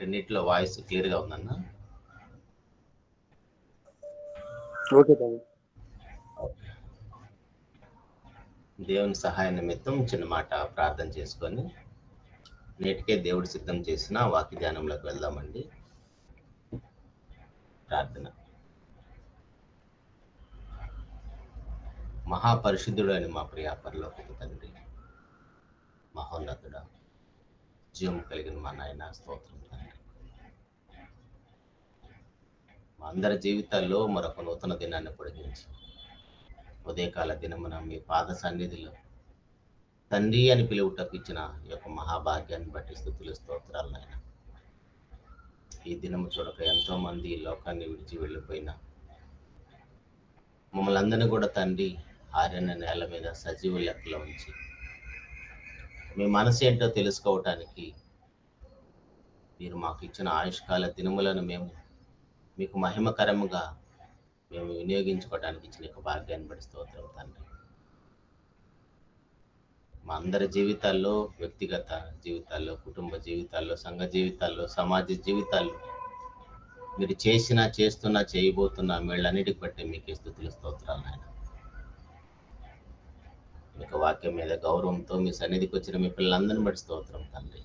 రెండిట్లో వాయిస్ క్లియర్గా ఉందన్న. ఓకే బాబు. దేవుని సహాయ నిమిత్తం చిన్న మాట ప్రార్థన చేసుకొని నేటికే దేవుడు సిద్ధం చేసిన వాక్య ధ్యానంలోకి వెళ్దామండి. ప్రార్థన. మహాపరిశుద్ధుడు అని మా ప్రియ పరలోకపు తండ్రి, మహోన్నతుడ, జీవం కలిగిన మా నాయన, స్తోత్రం తండ్రి. మా అందరి జీవితాల్లో మరొక నూతన దినాన్ని పొడిగించి ఉదయకాల దినమున మీ పాద సన్నిధిలో తండ్రి అని పిలువుటకు ఇచ్చిన ఈ యొక్క మహాభాగ్యాన్ని బట్టి స్తుతులు స్తోత్రాలు నాయన. ఈ దినము చూడక ఎంతో మంది ఈ లోకాన్ని విడిచి వెళ్ళిపోయిన మమ్మల్ని అందరినీ కూడా తండ్రి ఆర్యన నేల మీద సజీవ లెక్కలో ఉంచి మీ మనసు ఏంటో తెలుసుకోవటానికి మీరు మాకు ఇచ్చిన ఆయుష్కాల దినములను మేము మీకు మహిమకరముగా మేము వినియోగించుకోవడానికి ఇచ్చిన యొక్క భాగ్యాన్ని బట్టి స్తోత్రం తండ్రి. మా అందరి జీవితాల్లో, వ్యక్తిగత జీవితాల్లో, కుటుంబ జీవితాల్లో, సంఘ జీవితాల్లో, సమాజ జీవితాల్లో మీరు చేసినా, చేస్తున్నా, చేయబోతున్న మేళ్ళన్నిటికి బట్టి మీకు స్తుతులు స్తోత్రాలు నాయన. మీకు వాక్యం మీద గౌరవంతో మీ సన్నిధికి వచ్చిన మీ పిల్లలందరిని బట్టి స్తోత్రం తండ్రి.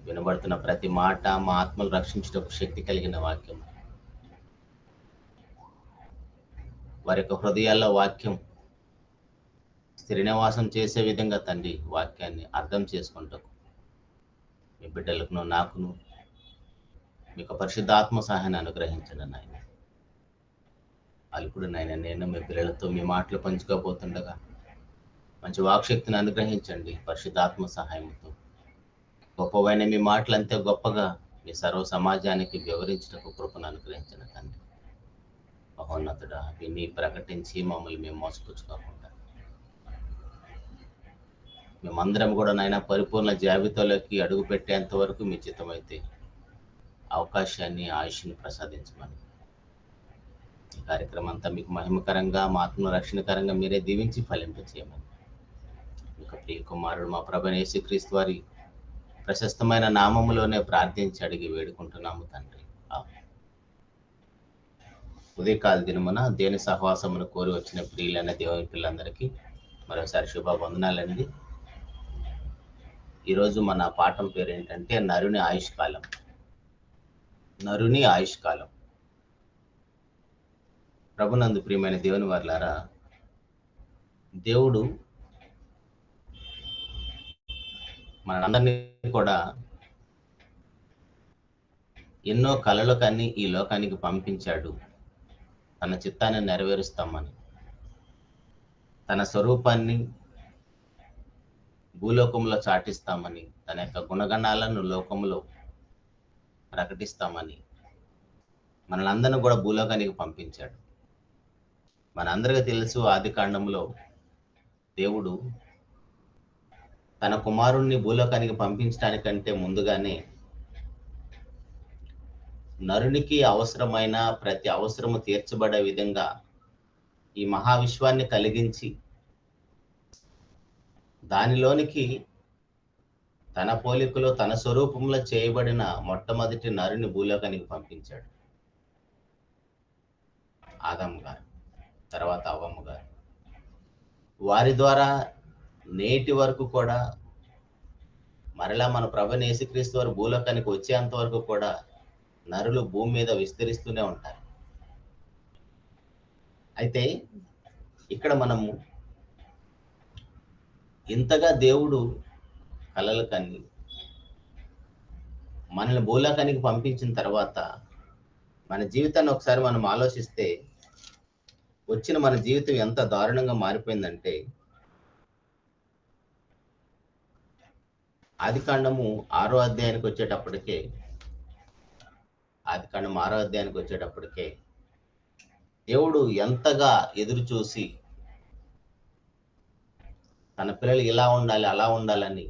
వినబడుతున్న ప్రతి మాట మా ఆత్మలు రక్షించటకు శక్తి కలిగిన వాక్యం. వారి యొక్క హృదయాల్లో వాక్యం స్థిరనివాసం చేసే విధంగా తండ్రి వాక్యాన్ని అర్థం చేసుకుంటకు మీ బిడ్డలకును నాకును మీకు పరిశుద్ధాత్మ సహాయాన్ని అనుగ్రహించండి నాయన. అల్పుడు నాయన నేను మీ పిల్లలతో మీ మాటలు పంచుకోబోతుండగా మంచి వాక్శక్తిని అనుగ్రహించండి. పరిశుద్ధాత్మ సహాయంతో గొప్పవైన మీ మాటలు అంతే గొప్పగా మీ సర్వ సమాజానికి వివరించటకు కృపను అనుగ్రహించిన తండ్రి. మహోన్నతుడా, విని ప్రకటించి మమ్మల్ని మేము మోసపుచ్చుకోకుండా మేమందరం కూడా నాయన పరిపూర్ణ జాబితాలోకి అడుగు పెట్టేంత వరకు మీ చిత్తమైతే అవకాశాన్ని, ఆయుష్ని ప్రసాదించమని ఈ కార్యక్రమం అంతా మీకు మహిమకరంగా, మా ఆత్మ రక్షణకరంగా మీరే దీవించి ఫలింపచేయమని మీకు ప్రియ కుమారుడు మా ప్రభువైన యేసుక్రీస్తు వారి ప్రశస్తమైన నామములోనే ప్రార్థించి అడిగి వేడుకుంటున్నాము తండ్రి. ఉదయకాల దినమున దేని సహవాసమును కోరి వచ్చిన ప్రియులైన దేవుని పిల్లలందరికీ మరోసారి శుభవందనాలండి. ఈరోజు మన పాఠం పేరు ఏంటంటే నరుని ఆయుష్కాలం. నరుని ఆయుష్కాలం. ప్రభునందు ప్రియమైన దేవుని వారలారా, దేవుడు మనందరినీ కూడా ఎన్నో కలలు కన్ని ఈ లోకానికి పంపించాడు. తన చిత్తాన్ని నెరవేరుస్తామని, తన స్వరూపాన్ని భూలోకంలో చాటిస్తామని, తన యొక్క గుణగణాలను లోకంలో ప్రకటిస్తామని మనలందరినీ కూడా భూలోకానికి పంపించాడు. మనందరికీ తెలుసు, ఆది కాండంలో దేవుడు తన కుమారుణ్ణి భూలోకానికి పంపించడానికంటే ముందుగానే నరునికి అవసరమైన ప్రతి అవసరము తీర్చబడే విధంగా ఈ మహావిశ్వాన్ని కలిగించి దానిలోనికి తన పోలికలో తన స్వరూపంలో చేయబడిన మొట్టమొదటి నరుని భూలోకానికి పంపించాడు. ఆదాము గారు, తర్వాత అవ్వమ్మ గారు. వారి ద్వారా నేటి వరకు కూడా మరలా మన ప్రభువైన యేసుక్రీస్తు వారు భూలోకానికి వచ్చేంత వరకు కూడా నరులు భూమి మీద విస్తరిస్తూనే ఉంటారు. అయితే ఇక్కడ మనము ఇంతగా దేవుడు కలలు కన్ని మనల్ని భూలోకానికి పంపించిన తర్వాత మన జీవితాన్ని ఒకసారి మనం ఆలోచిస్తే వచ్చిన మన జీవితం ఎంత దారుణంగా మారిపోయిందంటే, ఆదికాండము 6వ అధ్యాయానికి వచ్చేటప్పటికే దేవుడు ఎంతగా ఎదురు చూసి తన పిల్లలు ఇలా ఉండాలి, అలా ఉండాలని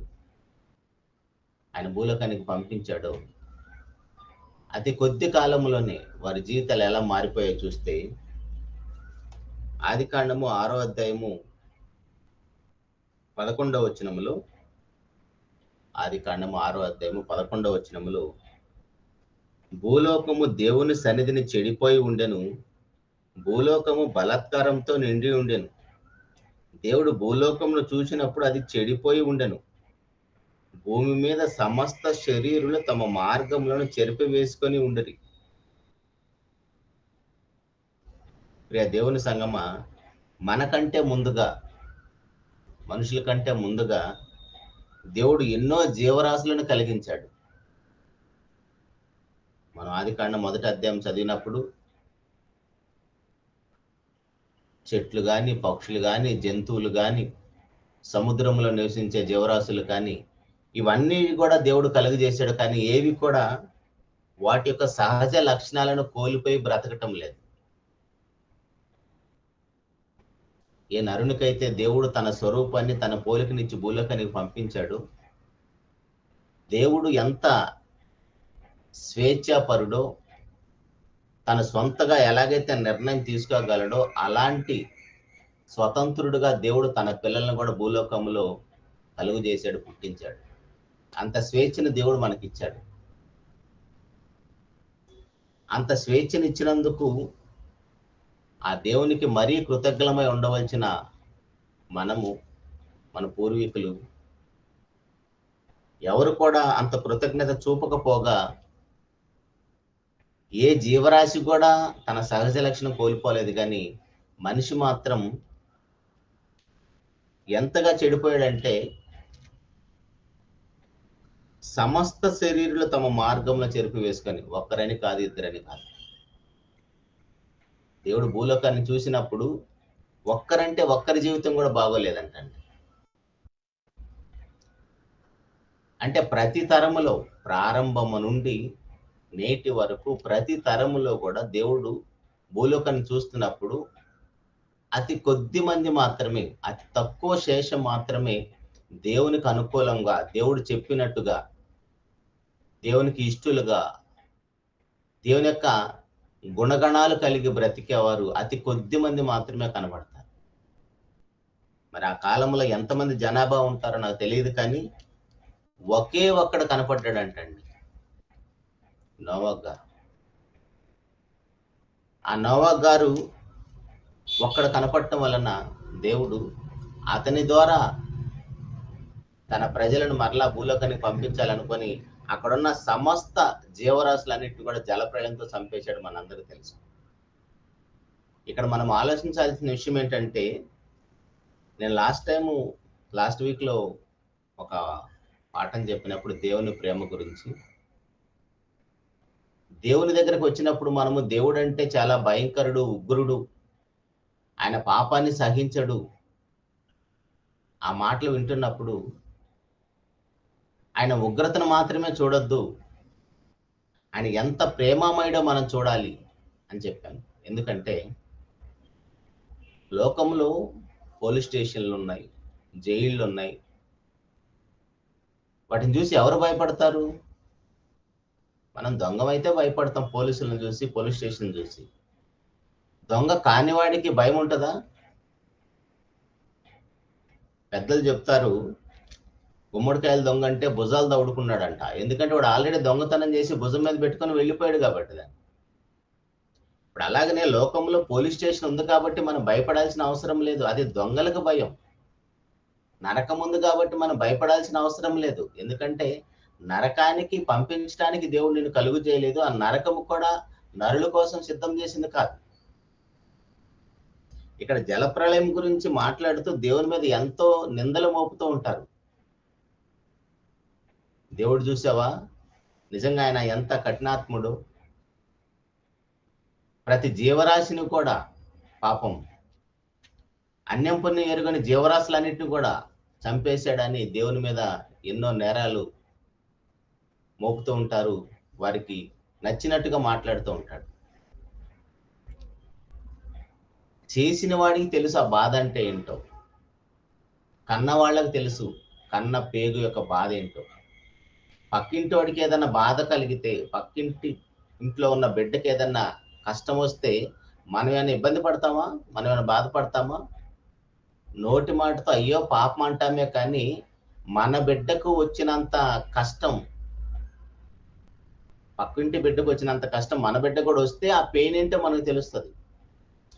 ఆయన భూలోకానికి పంపించాడో అతి కొద్ది కాలంలోనే వారి జీవితాలు ఎలా మారిపోయాయో చూస్తే, ఆదికాండము 6వ అధ్యాయము 11వ వచనములో ఆదికాండము 6వ అధ్యాయము 11వ వచనములో, భూలోకము దేవుని సన్నిధిని చెడిపోయి ఉండెను, భూలోకము బలాత్కారంతో నిండి ఉండెను. దేవుడు భూలోకమును చూసినప్పుడు అది చెడిపోయి ఉండెను. భూమి మీద సమస్త శరీరులు తమ మార్గములను చెరిపి వేసుకొని ఉండిరి. ప్రియ దేవుని సంగమా, మనకంటే ముందుగా, మనుషుల కంటే ముందుగా దేవుడు ఎన్నో జీవరాశులను కలిగించాడు. మనం ఆదికాండం 1వ అధ్యాయం చదివినప్పుడు చెట్లు కానీ, పక్షులు కానీ, జంతువులు కానీ, సముద్రంలో నివసించే జీవరాశులు కానీ, ఇవన్నీ కూడా దేవుడు కలుగజేశాడు. కానీ ఏవి కూడా వాటి యొక్క సహజ లక్షణాలను కోల్పోయి బ్రతకటం లేదు. ఏ నరునికైతే దేవుడు తన స్వరూపాన్ని, తన పోలికనిచ్చి భూలోకానికి పంపించాడు, దేవుడు ఎంత స్వేచ్ఛాపరుడో, తన సొంతగా ఎలాగైతే నిర్ణయం తీసుకోగలడో అలాంటి స్వతంత్రుడుగా దేవుడు తన పిల్లలను కూడా భూలోకంలో కలుగు చేశాడు, పుట్టించాడు. అంత స్వేచ్ఛను దేవుడు మనకిచ్చాడు. అంత స్వేచ్ఛనిచ్చినందుకు ఆ దేవునికి మరీ కృతజ్ఞమై ఉండవలసిన మనము, మన పూర్వీకులు ఎవరు కూడా అంత కృతజ్ఞత చూపకపోగా ఏ జీవరాశి కూడా తన సహజ లక్షణం కోల్పోలేదు. కానీ మనిషి మాత్రం ఎంతగా చెడిపోయాడంటే, సమస్త శరీరులు తమ మార్గంలో చెరిపి వేసుకొని, ఒక్కరని కాదు, ఇద్దరని కాదు. దేవుడు భూలోకాన్ని చూసినప్పుడు ఒక్కరంటే ఒక్కరి జీవితం కూడా బాగోలేదంటండి. అంటే ప్రతి తరములో, ప్రారంభము నుండి నేటి వరకు ప్రతి తరములో కూడా దేవుడు భూలోకాన్ని చూస్తున్నప్పుడు అతి కొద్ది మంది మాత్రమే, అతి తక్కువ శేషం మాత్రమే దేవునికి అనుకూలంగా, దేవుడు చెప్పినట్టుగా, దేవునికి ఇష్టలుగా, దేవుని యొక్క గుణగణాలు కలిగి బ్రతికేవారు అతి కొద్ది మంది మాత్రమే కనబడతారు. మరి ఆ కాలంలో ఎంతమంది జనాభా ఉంటారో నాకు తెలియదు, కానీ ఒకే ఒక్కడు కనపడ్డాడంటండి, నోవహ్ గారు. ఆ నోవహ్ గారు ఒక్కడ కనపడటం వలన దేవుడు అతని ద్వారా తన ప్రజలను మరలా భూలోకానికి పంపించాలనుకొని అక్కడున్న సమస్త జీవరాశులన్నింటినీ కూడా జలప్రళయంతో చంపేశాడు. మనందరికీ తెలుసు. ఇక్కడ మనం ఆలోచించాల్సిన విషయం ఏంటంటే, నేను లాస్ట్ వీక్లో ఒక పాఠం చెప్పినప్పుడు దేవుని ప్రేమ గురించి, దేవుని దగ్గరకు వచ్చినప్పుడు మనము దేవుడు అంటే చాలా భయంకరుడు, ఉగ్రుడు, ఆయన పాపాన్ని సహించడు, ఆ మాటలు వింటున్నప్పుడు ఆయన ఉగ్రతను మాత్రమే చూడొద్దు, ఆయన ఎంత ప్రేమమయుడో మనం చూడాలి అని చెప్పాను. ఎందుకంటే లోకంలో పోలీస్ స్టేషన్లు ఉన్నాయి, జైళ్ళు ఉన్నాయి. వాటిని చూసి ఎవరు భయపడతారు? మనం దొంగమైతే భయపడతాం, పోలీసులను చూసి, పోలీస్ స్టేషన్ చూసి. దొంగ కానివాడికి భయం ఉంటుందా? పెద్దలు చెప్తారు, గుమ్మడికాయలు దొంగ అంటే భుజాలు దౌడుకున్నాడంట. ఎందుకంటే వాడు ఆల్రెడీ దొంగతనం చేసి భుజం మీద పెట్టుకొని వెళ్ళిపోయాడు కాబట్టి. దాన్ని ఇప్పుడు అలాగనే లోకంలో పోలీస్ స్టేషన్ ఉంది కాబట్టి మనం భయపడాల్సిన అవసరం లేదు. అది దొంగలకు భయం. నరకం ఉంది కాబట్టి మనం భయపడాల్సిన అవసరం లేదు. ఎందుకంటే నరకానికి పంపించడానికి దేవుడు నిన్ను కలుగు చేయలేదు. ఆ నరకము కూడా నరుల కోసం సిద్ధం చేసింది కాదు. ఇక్కడ జలప్రళయం గురించి మాట్లాడుతూ దేవుని మీద ఎంతో నిందలు మోపుతూ ఉంటారు. దేవుడు చూసావా, నిజంగా ఆయన ఎంత కఠినాత్ముడు. ప్రతి జీవరాశిని కూడా పాపం, అన్యం పుణ్యం ఎరుగని జీవరాశులన్నింటినీ కూడా చంపేశాడని దేవుని మీద ఎన్నో నేరాలు మోపుతూ ఉంటారు. వారికి నచ్చినట్టుగా మాట్లాడుతూ ఉంటాడు. చేసిన వాడికి తెలుసు ఆ బాధ అంటే ఏంటో, కన్న వాళ్ళకి తెలుసు కన్న పేగు యొక్క బాధ ఏంటో. పక్కింటి వాడికి ఏదన్నా బాధ కలిగితే, ఇంట్లో ఉన్న బిడ్డకి ఏదన్నా కష్టం వస్తే మనం ఏమైనా ఇబ్బంది పడతామా? మనం ఏమైనా బాధపడతామా? నోటి మాటతో అయ్యో పాపం అంటామే, కానీ మన బిడ్డకు వచ్చినంత కష్టం, పక్కింటి బిడ్డకు వచ్చినంత కష్టం మన బిడ్డ కూడా వస్తే ఆ పెయిన్ ఏంటో మనకు తెలుస్తుంది.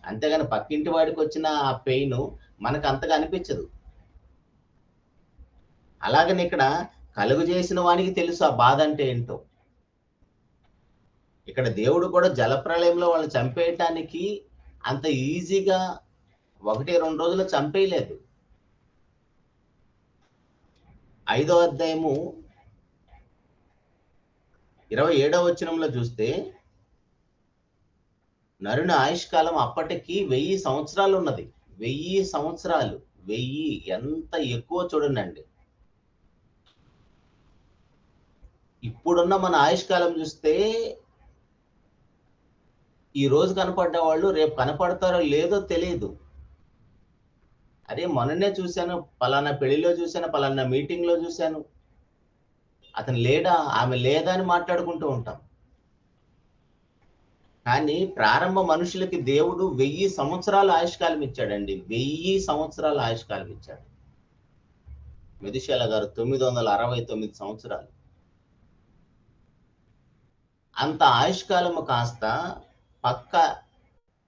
అంతేగాని పక్కింటి వాడికి వచ్చిన ఆ పెయిన్ మనకు అంతగా అనిపించదు. అలాగని ఇక్కడ కలుగు చేసిన వానికి తెలుసు ఆ బాధ అంటే ఏంటో. ఇక్కడ దేవుడు కూడా జలప్రళయంలో వాళ్ళని చంపేయటానికి అంత ఈజీగా 1-2 రోజులు చంపేయలేదు. 5వ అధ్యాయము 27వ వచనంలో చూస్తే నరుని ఆయుష్కాలం అప్పటికి 1000 సంవత్సరాలు ఉన్నది. 1000 సంవత్సరాలు. 1000 ఎంత ఎక్కువ చూడండి. ఇప్పుడున్న మన ఆయుష్కాలం చూస్తే ఈ రోజు కనపడ్డ వాళ్ళు రేపు కనపడతారో లేదో తెలియదు. అరే మొన్ననే చూశాను, పలానా పెళ్లిలో చూశాను, పలానా మీటింగ్ లో చూశాను, అతను లేడా, ఆమె లేదా అని మాట్లాడుకుంటూ ఉంటాం. కానీ ప్రారంభ మనుషులకి దేవుడు 1000 సంవత్సరాల ఆయుష్కాలం ఇచ్చాడండి. 1000 సంవత్సరాల ఆయుష్కాలం ఇచ్చాడు. మెతుషెల గారు 969 సంవత్సరాలు. అంత ఆయుష్కాలము కాస్త పక్క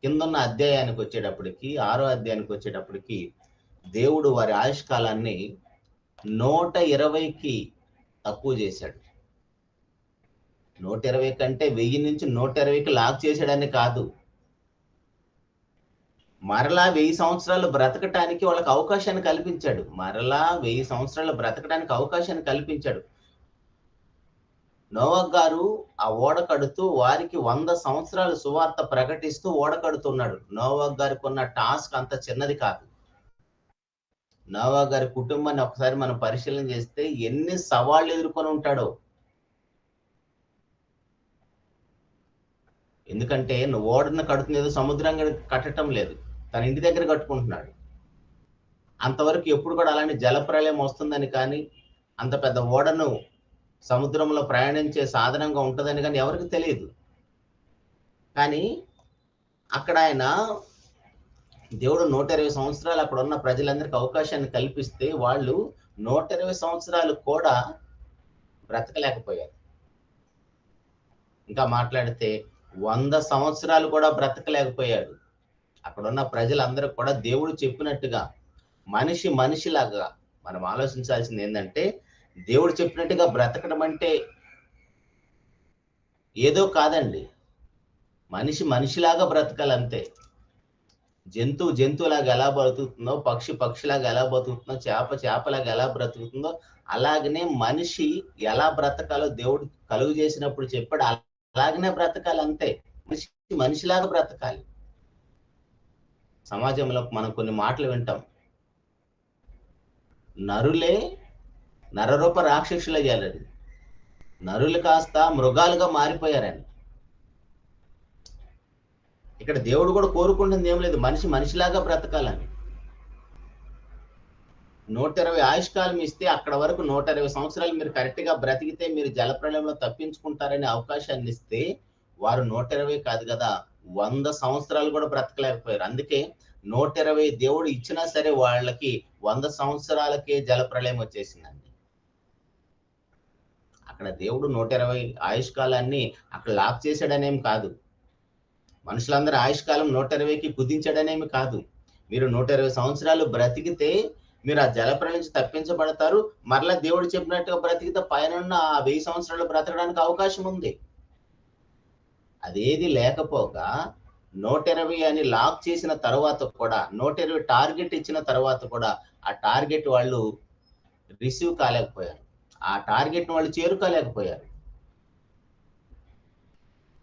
కిందన్న అధ్యాయానికి వచ్చేటప్పటికి, 6వ అధ్యాయానికి వచ్చేటప్పటికి దేవుడు వారి ఆయుష్కాలాన్ని 120కి తక్కువ చేశాడు. 120 కంటే 1000 నుంచి 120కి లాక్ చేశాడని కాదు, మరలా 1000 సంవత్సరాలు బ్రతకటానికి వాళ్ళకి అవకాశాన్ని కల్పించాడు. మరలా 1000 సంవత్సరాలు బ్రతకడానికి అవకాశాన్ని కల్పించాడు. నోవా గారు ఆ ఓడ కడుతూ వారికి 100 సంవత్సరాలు సువార్త ప్రకటిస్తూ ఓడ కడుతున్నాడు. నోవా గారికి ఉన్న టాస్క్ అంత చిన్నది కాదు. నోవా గారి కుటుంబాన్ని ఒకసారి మనం పరిశీలన చేస్తే ఎన్ని సవాళ్లు ఎదుర్కొని ఉంటాడో. ఎందుకంటే నువ్వు ఓడను కడుతుంది ఏదో సముద్రంగా కట్టడం లేదు, తన ఇంటి దగ్గర కట్టుకుంటున్నాడు. అంతవరకు ఎప్పుడు కూడా అలాంటి జలప్రలయం వస్తుందని కానీ, అంత పెద్ద ఓడను సముద్రంలో ప్రయాణించే సాధనంగా ఉంటుందని కానీ ఎవరికి తెలియదు. కానీ అక్కడ ఆయన దేవుడు 120 సంవత్సరాలు అక్కడ ఉన్న ప్రజలందరికీ అవకాశాన్ని కల్పిస్తే వాళ్ళు 120 సంవత్సరాలు కూడా బ్రతకలేకపోయారు. ఇంకా మాట్లాడితే 100 సంవత్సరాలు కూడా బ్రతకలేకపోయాడు. అక్కడ ఉన్న ప్రజలందరూ కూడా దేవుడు చెప్పినట్టుగా మనిషిలాగా మనం ఆలోచించాల్సింది ఏంటంటే, దేవుడు చెప్పినట్టుగా బ్రతకడం అంటే ఏదో కాదండి. మనిషిలాగా బ్రతకాలంతే. జంతువులాగా ఎలా బ్రతుకుతుందో, పక్షిలాగా ఎలా బ్రతుకుతుందో, చేపలాగా ఎలా బ్రతుకుతుందో, అలాగనే మనిషి ఎలా బ్రతకాలో దేవుడు కలుగు చేసినప్పుడు చెప్పాడు. అలాగనే బ్రతకాలి అంతే. మనిషిలాగా బ్రతకాలి. సమాజంలో మనం కొన్ని మాటలు వింటాం, నరులే నరరూప రాక్షసులు అయ్యారని, నరులు కాస్త మృగాలుగా మారిపోయారని. ఇక్కడ దేవుడు కూడా కోరుకుంటుంది ఏం లేదు, మనిషిలాగా బ్రతకాలని. 120 ఆయుష్కాలం ఇస్తే అక్కడ వరకు 120 సంవత్సరాలు మీరు కరెక్ట్ గా బ్రతికితే మీరు జలప్రలయంలో తప్పించుకుంటారనే అవకాశాన్ని ఇస్తే వారు 120 కాదు కదా, 100 సంవత్సరాలు కూడా బ్రతకలేకపోయారు. అందుకే 120 దేవుడు ఇచ్చినా సరే వాళ్ళకి 100 సంవత్సరాలకే జలప్రలయం వచ్చేసిందండి. అక్కడ దేవుడు 120 ఆయుష్కాలాన్ని అక్కడ లాక్ చేశాడనేం కాదు, మనుషులందరూ ఆయుష్కాలం 120కి కుదించాడనేమి కాదు. మీరు 120 సంవత్సరాలు బ్రతికితే మీరు ఆ జలప్రలయం నుంచి తప్పించబడతారు. మరలా దేవుడు చెప్పినట్టుగా బ్రతికితే పైన 1000 సంవత్సరాలు బ్రతకడానికి అవకాశం ఉంది. అదేది లేకపోగా 120 అని లాక్ చేసిన తర్వాత కూడా, 120 టార్గెట్ ఇచ్చిన తర్వాత కూడా ఆ టార్గెట్ వాళ్ళు రిసీవ్ కాలేకపోయారు, ఆ టార్గెట్ వాళ్ళు చేరుకోలేకపోయారు.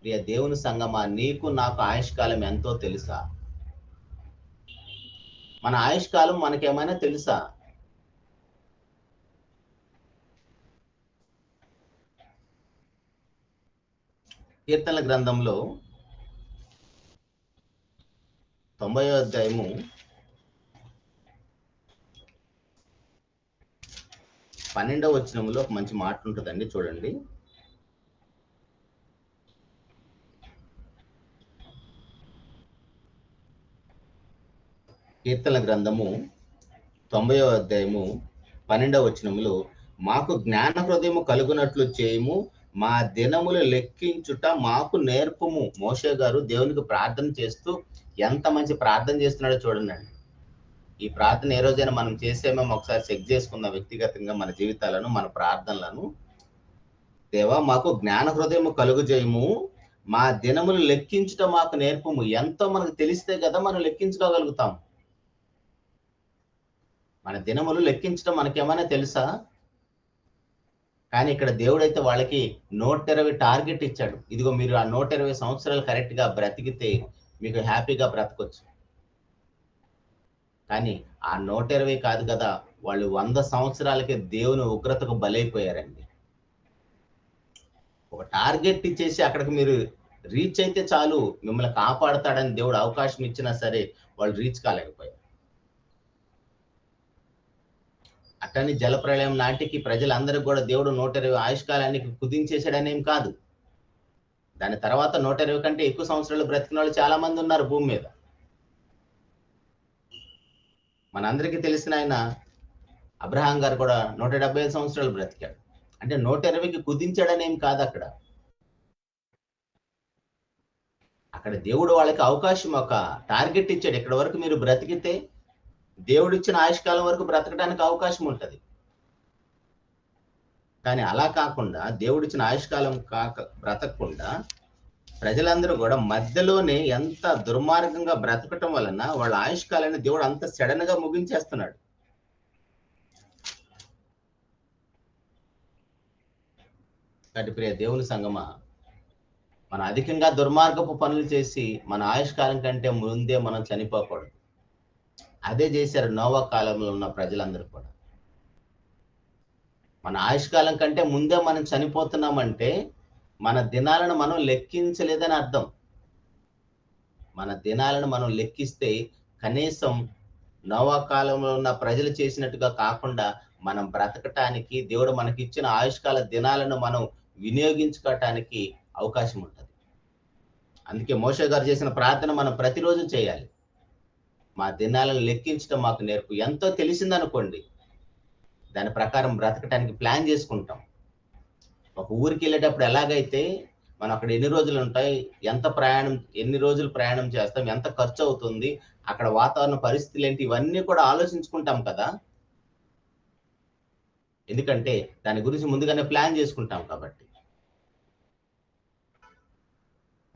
ప్రియ దేవుని సంగమా, నీకు నాకు ఆయుష్కాలం ఎంతో తెలుసా? మన ఆయుష్కాలం మనకేమైనా తెలుసా? కీర్తనల గ్రంథంలో 90వ అధ్యాయము 12వ వచనంలో ఒక మంచి మాట ఉంటుందండి, చూడండి. కీర్తనల గ్రంథము 90వ అధ్యాయము 12వ వచనములో మాకు జ్ఞాన హృదయము కలుగునట్లు చేయము, మా దినములు లెక్కించుట మాకు నేర్పుము. మోషే గారు దేవునికి ప్రార్థన చేస్తూ ఎంత మంచి ప్రార్థన చేస్తున్నాడో చూడండి. ఈ ప్రార్థన ఏ రోజైనా మనం చేసేమేమో ఒకసారి చెక్ చేసుకుందాం వ్యక్తిగతంగా మన జీవితాలను, మన ప్రార్థనలను. దేవా మాకు జ్ఞాన హృదయము కలుగు చేయము, మా దినములు లెక్కించుట మాకు నేర్పుము. ఎంతో మనకు తెలిస్తే కదా మనం లెక్కించుకోగలుగుతాం. మన దినములు లెక్కించడం మనకేమైనా తెలుసా? కానీ ఇక్కడ దేవుడైతే వాళ్ళకి 120 టార్గెట్ ఇచ్చాడు. ఇదిగో మీరు ఆ 120 సంవత్సరాలు కరెక్ట్ గా బ్రతికితే మీకు హ్యాపీగా బ్రతకొచ్చు. కానీ ఆ 120 కాదు కదా, వాళ్ళు 100 సంవత్సరాలకి దేవుని ఉగ్రతకు బలైపోయారండి. ఒక టార్గెట్ ఇచ్చేసి అక్కడికి మీరు రీచ్ అయితే చాలు, మిమ్మల్ని కాపాడతాడని దేవుడు అవకాశం ఇచ్చినా సరే వాళ్ళు రీచ్ కాలేకపోయారు. అట్టని జలప్రళయం నాటికి ప్రజలందరికీ కూడా దేవుడు 120 ఆయుష్కాలానికి కుదించేసాడనేం కాదు. దాని తర్వాత 120 కంటే ఎక్కువ సంవత్సరాలు బ్రతికిన వాళ్ళు చాలా మంది ఉన్నారు భూమి మీద. మనందరికీ తెలిసిన ఆయన అబ్రహాం గారు కూడా 175 సంవత్సరాలు బ్రతికాడు. అంటే 120కి కుదించాడనేం కాదు. అక్కడ దేవుడు వాళ్ళకి అవకాశం, ఒక టార్గెట్ ఇచ్చాడు. ఇక్కడ వరకు మీరు బ్రతికితే దేవుడు ఇచ్చిన ఆయుష్కాలం వరకు బ్రతకడానికి అవకాశం ఉంటుంది. కానీ అలా కాకుండా దేవుడిచ్చిన ఆయుష్కాలం బ్రతకకుండా ప్రజలందరూ కూడా మధ్యలోనే ఎంత దుర్మార్గంగా బ్రతకటం వలన వాళ్ళ ఆయుష్కాలాన్ని దేవుడు అంత సడన్ గా ముగించేస్తున్నాడు. కాబట్టి ప్రియ దేవుని సంగమా, మనం అధికంగా దుర్మార్గపు పనులు చేసి మన ఆయుష్కాలం కంటే ముందే మనం చనిపోకూడదు. అదే చేశారు నోవా కాలంలో ఉన్న ప్రజలందరూ కూడా. మన ఆయుష్కాలం కంటే ముందే మనం చనిపోతున్నామంటే మన దినాలను మనం లెక్కించలేదని అర్థం. మన దినాలను మనం లెక్కిస్తే కనీసం నోవా కాలంలో ఉన్న ప్రజలు చేసినట్టుగా కాకుండా మనం బ్రతకటానికి, దేవుడు మనకిచ్చిన ఆయుష్కాల దినాలను మనం వినియోగించుకోవటానికి అవకాశం ఉంటుంది. అందుకే మోషే గారు చేసిన ప్రార్థన మనం ప్రతిరోజు చేయాలి. మా దినాలను లెక్కించడం మాకు నేర్పు. ఎంతో తెలిసిందనుకోండి, దాని ప్రకారం బ్రతకటానికి ప్లాన్ చేసుకుంటాం. ఒక ఊరికి వెళ్ళేటప్పుడు ఎలాగైతే మనం అక్కడ ఎన్ని రోజులు ఉంటాయి, ఎన్ని రోజులు ప్రయాణం చేస్తాం, ఎంత ఖర్చు అవుతుంది, అక్కడ వాతావరణ పరిస్థితులు ఏంటి, ఇవన్నీ కూడా ఆలోచించుకుంటాం కదా. ఎందుకంటే దాని గురించి ముందుగానే ప్లాన్ చేసుకుంటాం కాబట్టి.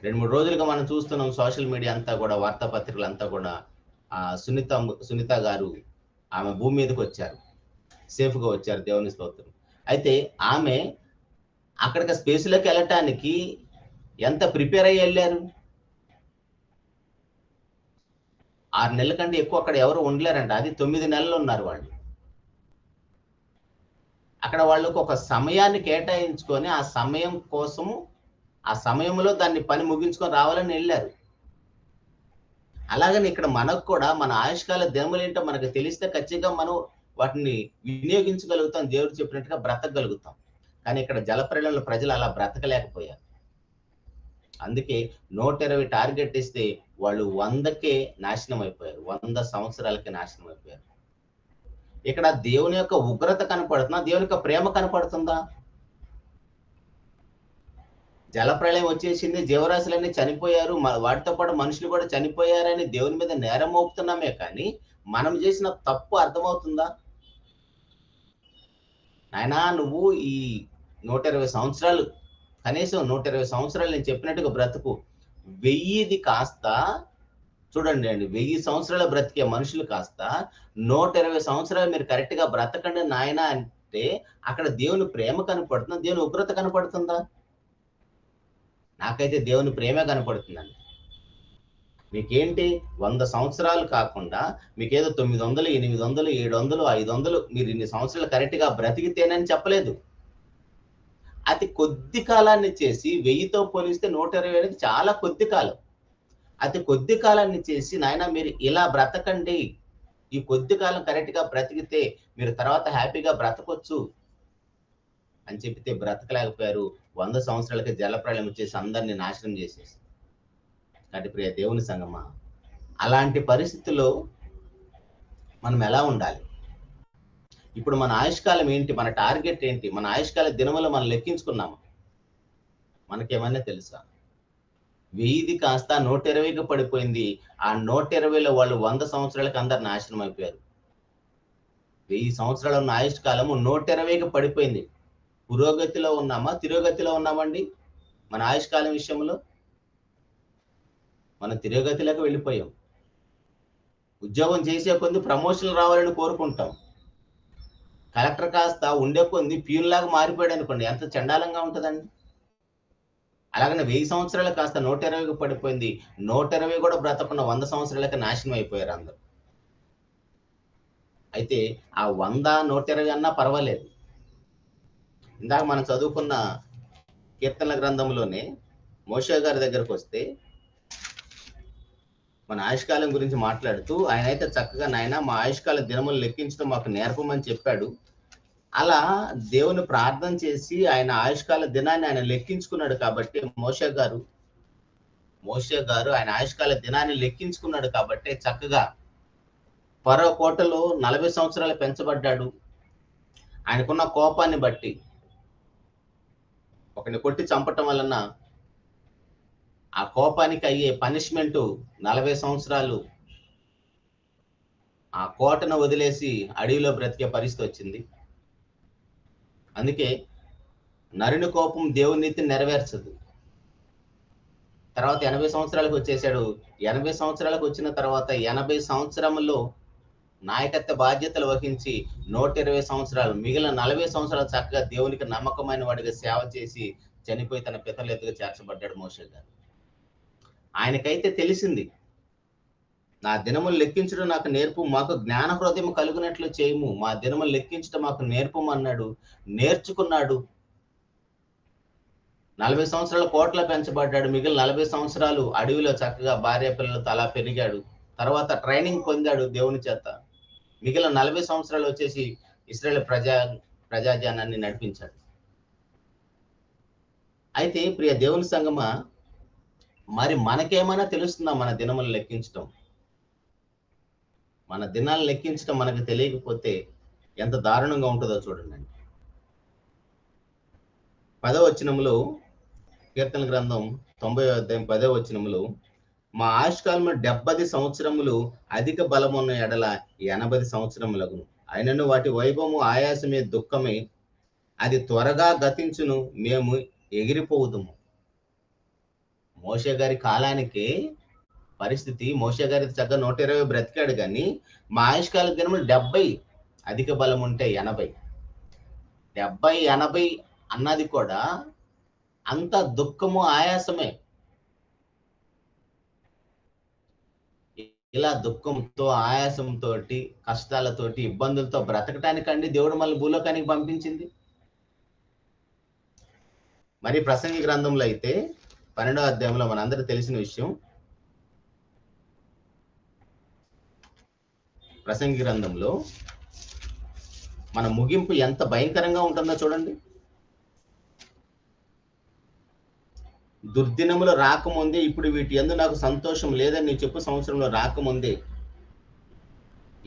2-3 రోజులుగా మనం చూస్తున్నాం సోషల్ మీడియా అంతా కూడా, వార్తాపత్రికలు అంతా కూడా సునీత గారు ఆమె భూమి మీదకి వచ్చారు, సేఫ్ గా వచ్చారు, దేవుని స్తోత్రం. అయితే ఆమె అక్కడికి స్పేస్లోకి వెళ్ళటానికి ఎంత ప్రిపేర్ అయ్యి వెళ్ళారు? 6 నెలల కంటే ఎక్కువ అక్కడ ఎవరు ఉండలేరంట. అది 9 నెలలు ఉన్నారు వాళ్ళు అక్కడ. వాళ్ళకు ఒక సమయాన్ని కేటాయించుకొని ఆ సమయం కోసము, ఆ సమయంలో దాన్ని పని ముగించుకొని రావాలని వెళ్ళారు. అలాగని ఇక్కడ మనకు కూడా మన ఆయుష్కాల దినములు ఏంటో మనకు తెలిస్తే ఖచ్చితంగా మనం వాటిని వినియోగించగలుగుతాం, దేవుడు చెప్పినట్టుగా బ్రతకగలుగుతాం. కానీ ఇక్కడ జలప్రళయంలో ప్రజలు అలా బ్రతకలేకపోయారు. అందుకే 120 టార్గెట్ ఇస్తే వాళ్ళు 100కే నాశనం అయిపోయారు, 100 సంవత్సరాలకే నాశనం అయిపోయారు. ఇక్కడ దేవుని యొక్క ఉగ్రత కనపడుతుందా, దేవుని యొక్క ప్రేమ కనపడుతుందా? జలప్రళయం వచ్చేసింది, జీవరాశులన్నీ చనిపోయారు, వాటితో పాటు మనుషులు కూడా చనిపోయారని దేవుని మీద నేరం మోపుతున్నామే, కానీ మనం చేసిన తప్పు అర్థమవుతుందా? నాయనా, నువ్వు ఈ 120 సంవత్సరాలు, కనీసం 120 సంవత్సరాలు నేను చెప్పినట్టుగా బ్రతుకు. 1000ది కాస్త చూడండి అండి, 1000 సంవత్సరాలు బ్రతికే మనుషులు కాస్త 120 సంవత్సరాలు మీరు కరెక్ట్ గా బ్రతకండి నాయన అంటే అక్కడ దేవుని ప్రేమ కనపడుతుందా, దేవుని ఉగ్రత కనపడుతుందా? నాకైతే దేవుని ప్రేమే కనపడుతుందండి. మీకేంటి 100 సంవత్సరాలు కాకుండా మీకేదో 900, 800, 700, 500 మీరు ఇన్ని సంవత్సరాలు కరెక్ట్ గా బ్రతికితేనని చెప్పలేదు. అతి కొద్ది కాలాన్ని చేసి 1000తో పోలిస్తే 120 అనేది చాలా కొద్ది కాలం. అతి కొద్ది కాలాన్ని చేసి నాయన మీరు ఇలా బ్రతకండి, ఈ కొద్ది కాలం కరెక్ట్ గా బ్రతికితే మీరు తర్వాత హ్యాపీగా బ్రతకొచ్చు అని చెప్పితే బ్రతకలేకపోయారు. 100 సంవత్సరాలకి జలప్రళయం వచ్చేసి అందరినీ నాశనం చేసేసి. కాబట్టి ప్రియ దేవుని సంగమా, అలాంటి పరిస్థితుల్లో మనం ఎలా ఉండాలి? ఇప్పుడు మన ఆయుష్కాలం ఏంటి, మన టార్గెట్ ఏంటి, మన ఆయుష్కాల దినములు మనం లెక్కించుకున్నాము? మనకేమన్నా తెలుసా? 1000 కాస్త 120కి పడిపోయింది. ఆ 120లో వాళ్ళు 100 సంవత్సరాలకి అందరు నాశనం అయిపోయారు. 1000 సంవత్సరాలు ఉన్న ఆయుష్ కాలము 120కి పడిపోయింది. పురోగతిలో ఉన్నామా, తిరోగతిలో ఉన్నామండి? మన ఆయుష్ కాలం విషయంలో మనం తిరోగతిలోకి వెళ్ళిపోయాం. ఉద్యోగం చేసే కొద్ది ప్రమోషన్లు రావాలని కోరుకుంటాం. కలెక్టర్ కాస్త ఉండే కొద్ది ప్యూన్ లాగా మారిపోయాడు అనుకోండి, ఎంత చండాలంగా ఉంటుందండి. అలాగనే 1000 సంవత్సరాలు కాస్త 120కి పడిపోయింది. 120 కూడా బ్రతకున్న 100 సంవత్సరాలకి నాశనం అయిపోయారు అందరు. అయితే ఆ 100, 120 అన్నా పర్వాలేదు. ఇందాక మనం చదువుకున్న కీర్తనల గ్రంథంలోనే మోషే గారి దగ్గరకు వస్తే మన ఆయుష్కాలం గురించి మాట్లాడుతూ ఆయన అయితే చక్కగా, నాయన మా ఆయుష్కాల దినములు లెక్కించడం మాకు నేర్పమని చెప్పాడు. అలా దేవుని ప్రార్థన చేసి ఆయన ఆయుష్కాల దినాన్ని ఆయన లెక్కించుకున్నాడు కాబట్టి మోషే గారు ఆయన ఆయుష్కాల దినాన్ని లెక్కించుకున్నాడు కాబట్టి చక్కగా ఫరో కోటలో 40 సంవత్సరాలు పెంచబడ్డాడు. ఆయనకున్న కోపాన్ని బట్టి ఒకరిని కొట్టి చంపటం వలన ఆ కోపానికి అయ్యే పనిష్మెంట్ 40 సంవత్సరాలు ఆ కోటను వదిలేసి అడవిలో బ్రతికే పరిస్థితి వచ్చింది. అందుకే నరుని కోపం దేవుని నీతిని నెరవేర్చదు. తర్వాత 80 సంవత్సరాలకు వచ్చేసాడు. 80 సంవత్సరాలకు వచ్చిన తర్వాత 80 సంవత్సరంలో నాయకత్వ బాధ్యతలు వహించి 120 సంవత్సరాలు, మిగిలిన 40 సంవత్సరాలు చక్కగా దేవునికి నమ్మకమైన వాడిగా సేవ చేసి చనిపోయి తన పితరుల ఎదురుగా చేర్చబడ్డాడు మోషే గారు. ఆయనకైతే తెలిసింది, నా దినములు లెక్కించడం నాకు నేర్పు, మాకు జ్ఞాన హృదయం కలుగునట్లు చేయము, మా దినములు లెక్కించడం మాకు నేర్పమన్నాడు. నేర్చుకున్నాడు. 40 సంవత్సరాల కోట్ల పెంచబడ్డాడు. మిగిలిన 40 సంవత్సరాలు అడవిలో చక్కగా భార్య పిల్లలతో అలా పెరిగాడు. తర్వాత ట్రైనింగ్ పొందాడు దేవుని చేత. మిగిలిన 40 సంవత్సరాలు వచ్చేసి ఇశ్రాయేల్ ప్రజాజనాన్ని నడిపించాడు. అయితే ప్రియ దేవుని సంగమా, మరి మనకేమైనా తెలుస్తుందా మన దినములు లెక్కించడం? మన దినాలు లెక్కించడం మనకు తెలియకపోతే ఎంత దారుణంగా ఉంటుందో చూడండి. 10వ వచనంలో, కీర్తన గ్రంథం 90వ అధ్యాయం 10వ వచనంలో, మా ఆయుష్కాలము 70 సంవత్సరములు, అధిక బలమున్న ఎడల 80 సంవత్సరములగును. అయినను వాటి వైభవము ఆయాసమే, దుఃఖమే, అది త్వరగా గతించును, మేము ఎగిరిపోవుదుము. మోషే గారి కాలానికి పరిస్థితి, మోషే గారి చక్కగా 120 బ్రతికాడు, కానీ మా ఆయుష్కాల దినములు 70, అధిక బలం ఉంటే 80. 70, 80 అన్నది కూడా అంత దుఃఖము, ఆయాసమే. ఇలా దుఃఖంతో, ఆయాసంతో, కష్టాలతోటి, ఇబ్బందులతో బ్రతకటానికండి దేవుడు మళ్ళీ భూలోకానికి పంపించింది. మరి ప్రసంగి గ్రంథంలో అయితే 12వ అధ్యాయంలో మనందరూ తెలిసిన విషయం, ప్రసంగి గ్రంథంలో మన ముగింపు ఎంత భయంకరంగా ఉంటుందో చూడండి. దుర్దినములు రాకముందే, ఇప్పుడు వీటి యందు నాకు సంతోషం లేదని నీ చెప్పు సంవత్సరంలో రాకముందే.